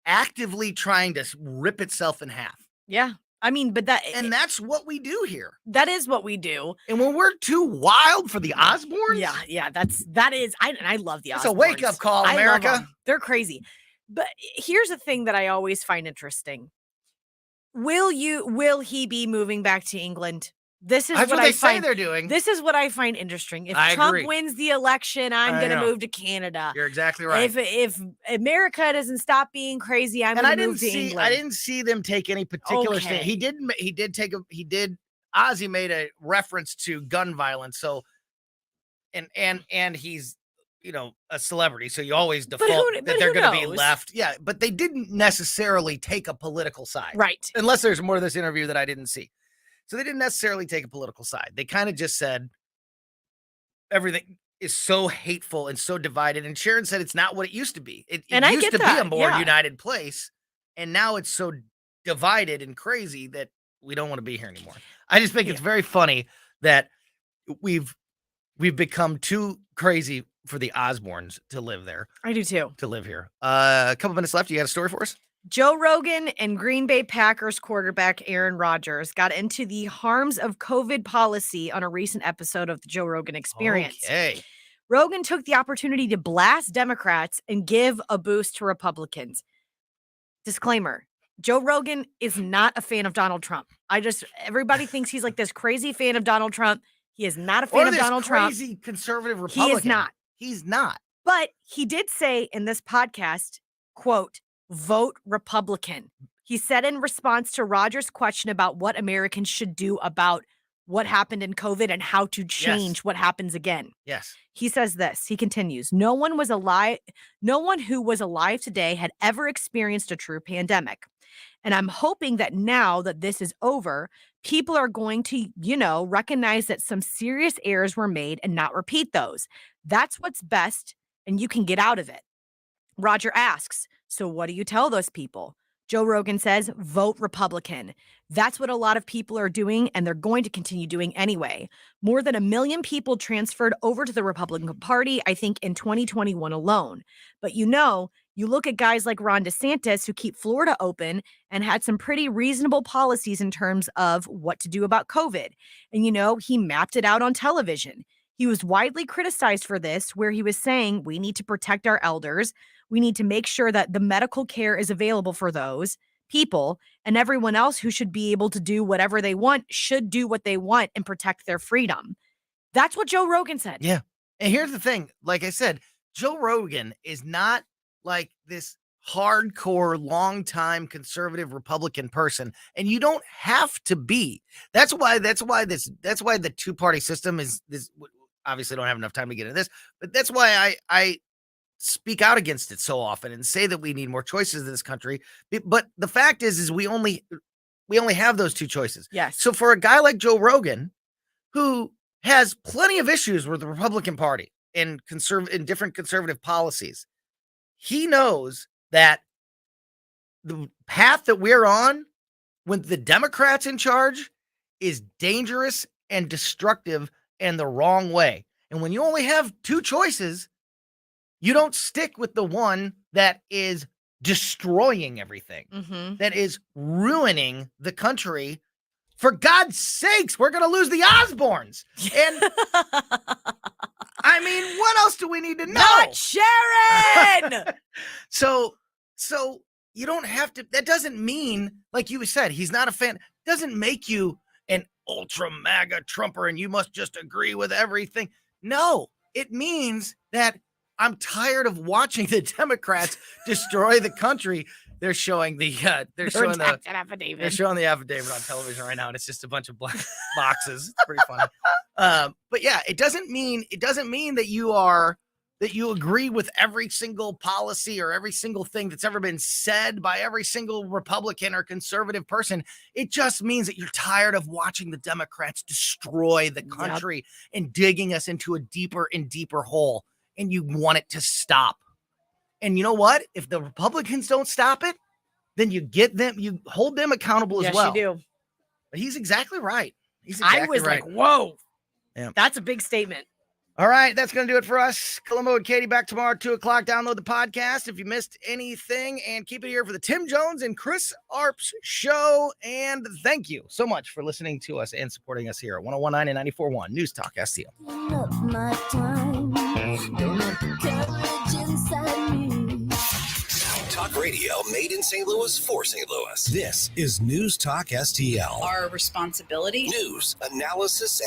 Speaker 8: actively trying to rip itself in half?
Speaker 9: Yeah. I mean, but
Speaker 8: that's what we do here.
Speaker 9: That is what we do.
Speaker 8: And when we're too wild for the Osbournes.
Speaker 9: Yeah. I love the Osbournes.
Speaker 8: It's a wake-up call, America.
Speaker 9: They're crazy. But here's the thing that I always find interesting. Will he be moving back to England? This is
Speaker 8: That's what
Speaker 9: I
Speaker 8: they say
Speaker 9: find
Speaker 8: they're doing.
Speaker 9: This is what I find interesting. If
Speaker 8: I
Speaker 9: Trump
Speaker 8: agree.
Speaker 9: wins the election, I'm
Speaker 8: I
Speaker 9: going to
Speaker 8: know.
Speaker 9: move to Canada.
Speaker 8: You're exactly right.
Speaker 9: If America doesn't stop being crazy, I'm going to move to England.
Speaker 8: I didn't see them take any particular stand. He did. Ozzy made a reference to gun violence. So, and he's, a celebrity. So you always default that they're going to be left. Yeah, but they didn't necessarily take a political side,
Speaker 9: right?
Speaker 8: Unless there's more to this interview that I didn't see. So they didn't necessarily take a political side. They kind of just said everything is so hateful and so divided. And Sharon said it's not what it used to be. It used to be a more united place. And now it's so divided and crazy that we don't want to be here anymore. I just think it's very funny that we've become too crazy for the Osbournes to live there.
Speaker 9: I do too.
Speaker 8: To live here. A couple minutes left. You got a story for us?
Speaker 9: Joe Rogan and Green Bay Packers quarterback Aaron Rodgers got into the harms of COVID policy on a recent episode of the Joe Rogan Experience.
Speaker 8: Okay.
Speaker 9: Rogan took the opportunity to blast Democrats and give a boost to Republicans. Disclaimer. Joe Rogan is not a fan of Donald Trump. Everybody thinks he's like this crazy fan of Donald Trump. He is not a fan of Donald Trump.
Speaker 8: Crazy conservative Republican.
Speaker 9: He is not.
Speaker 8: He's not.
Speaker 9: But he did say in this podcast, quote, vote Republican. He said in response to Rodgers' question about what Americans should do about what happened in COVID and how to change what happens again.
Speaker 8: Yes.
Speaker 9: He says this. He continues, no one who was alive today had ever experienced a true pandemic. And I'm hoping that now that this is over, people are going to, recognize that some serious errors were made and not repeat those. That's what's best, and you can get out of it. Roger asks, so what do you tell those people? Joe Rogan says, vote Republican. That's what a lot of people are doing, and they're going to continue doing anyway. More than 1 million people transferred over to the Republican Party, I think, in 2021 alone. But you look at guys like Ron DeSantis who keep Florida open and had some pretty reasonable policies in terms of what to do about COVID. And, he mapped it out on television. He was widely criticized for this, where he was saying we need to protect our elders. We need to make sure that the medical care is available for those people, and everyone else who should be able to do whatever they want should do what they want and protect their freedom. That's what Joe Rogan said.
Speaker 8: Yeah. And here's the thing. Like I said, Joe Rogan is not like this hardcore, longtime conservative Republican person. And you don't have to be. That's why the two-party system is this. Obviously don't have enough time to get into this, but that's why I speak out against it so often and say that we need more choices in this country. But the fact is we only have those two choices.
Speaker 9: Yes.
Speaker 8: So for a guy like Joe Rogan, who has plenty of issues with the Republican Party and different conservative policies, he knows that the path that we're on with the Democrats in charge is dangerous and destructive and the wrong way. And when you only have two choices, you don't stick with the one that is destroying everything, that is ruining the country. For God's sakes, we're going to lose the Osbournes. And I mean, what else do we need to know?
Speaker 9: Not Sharon!
Speaker 8: So you don't have to, that doesn't mean, like you said, he's not a fan, doesn't make you an ultra MAGA Trumper and you must just agree with everything. No, it means that I'm tired of watching the Democrats destroy the country. They're showing the they're showing the affidavit on television right now, and it's just a bunch of black boxes. It's pretty funny. But yeah, it doesn't mean that you agree with every single policy or every single thing that's ever been said by every single Republican or conservative person. It just means that you're tired of watching the Democrats destroy the country and digging us into a deeper and deeper hole, and you want it to stop. And you know what? If the Republicans don't stop it, then you hold them accountable as well.
Speaker 9: Yes, you do.
Speaker 8: But he's exactly right.
Speaker 9: I was like, whoa.
Speaker 8: Yeah.
Speaker 9: That's a big statement.
Speaker 8: All right, that's going to do it for us. Colombo and Katie back tomorrow at 2 o'clock. Download the podcast if you missed anything, and keep it here for the Tim Jones and Chris Arps show. And thank you so much for listening to us and supporting us here at 101.9 and 94.1 News Talk STL.
Speaker 4: Talk
Speaker 5: Talk radio made in St. Louis for St. Louis. This is News Talk STL.
Speaker 4: Our responsibility.
Speaker 5: News, analysis,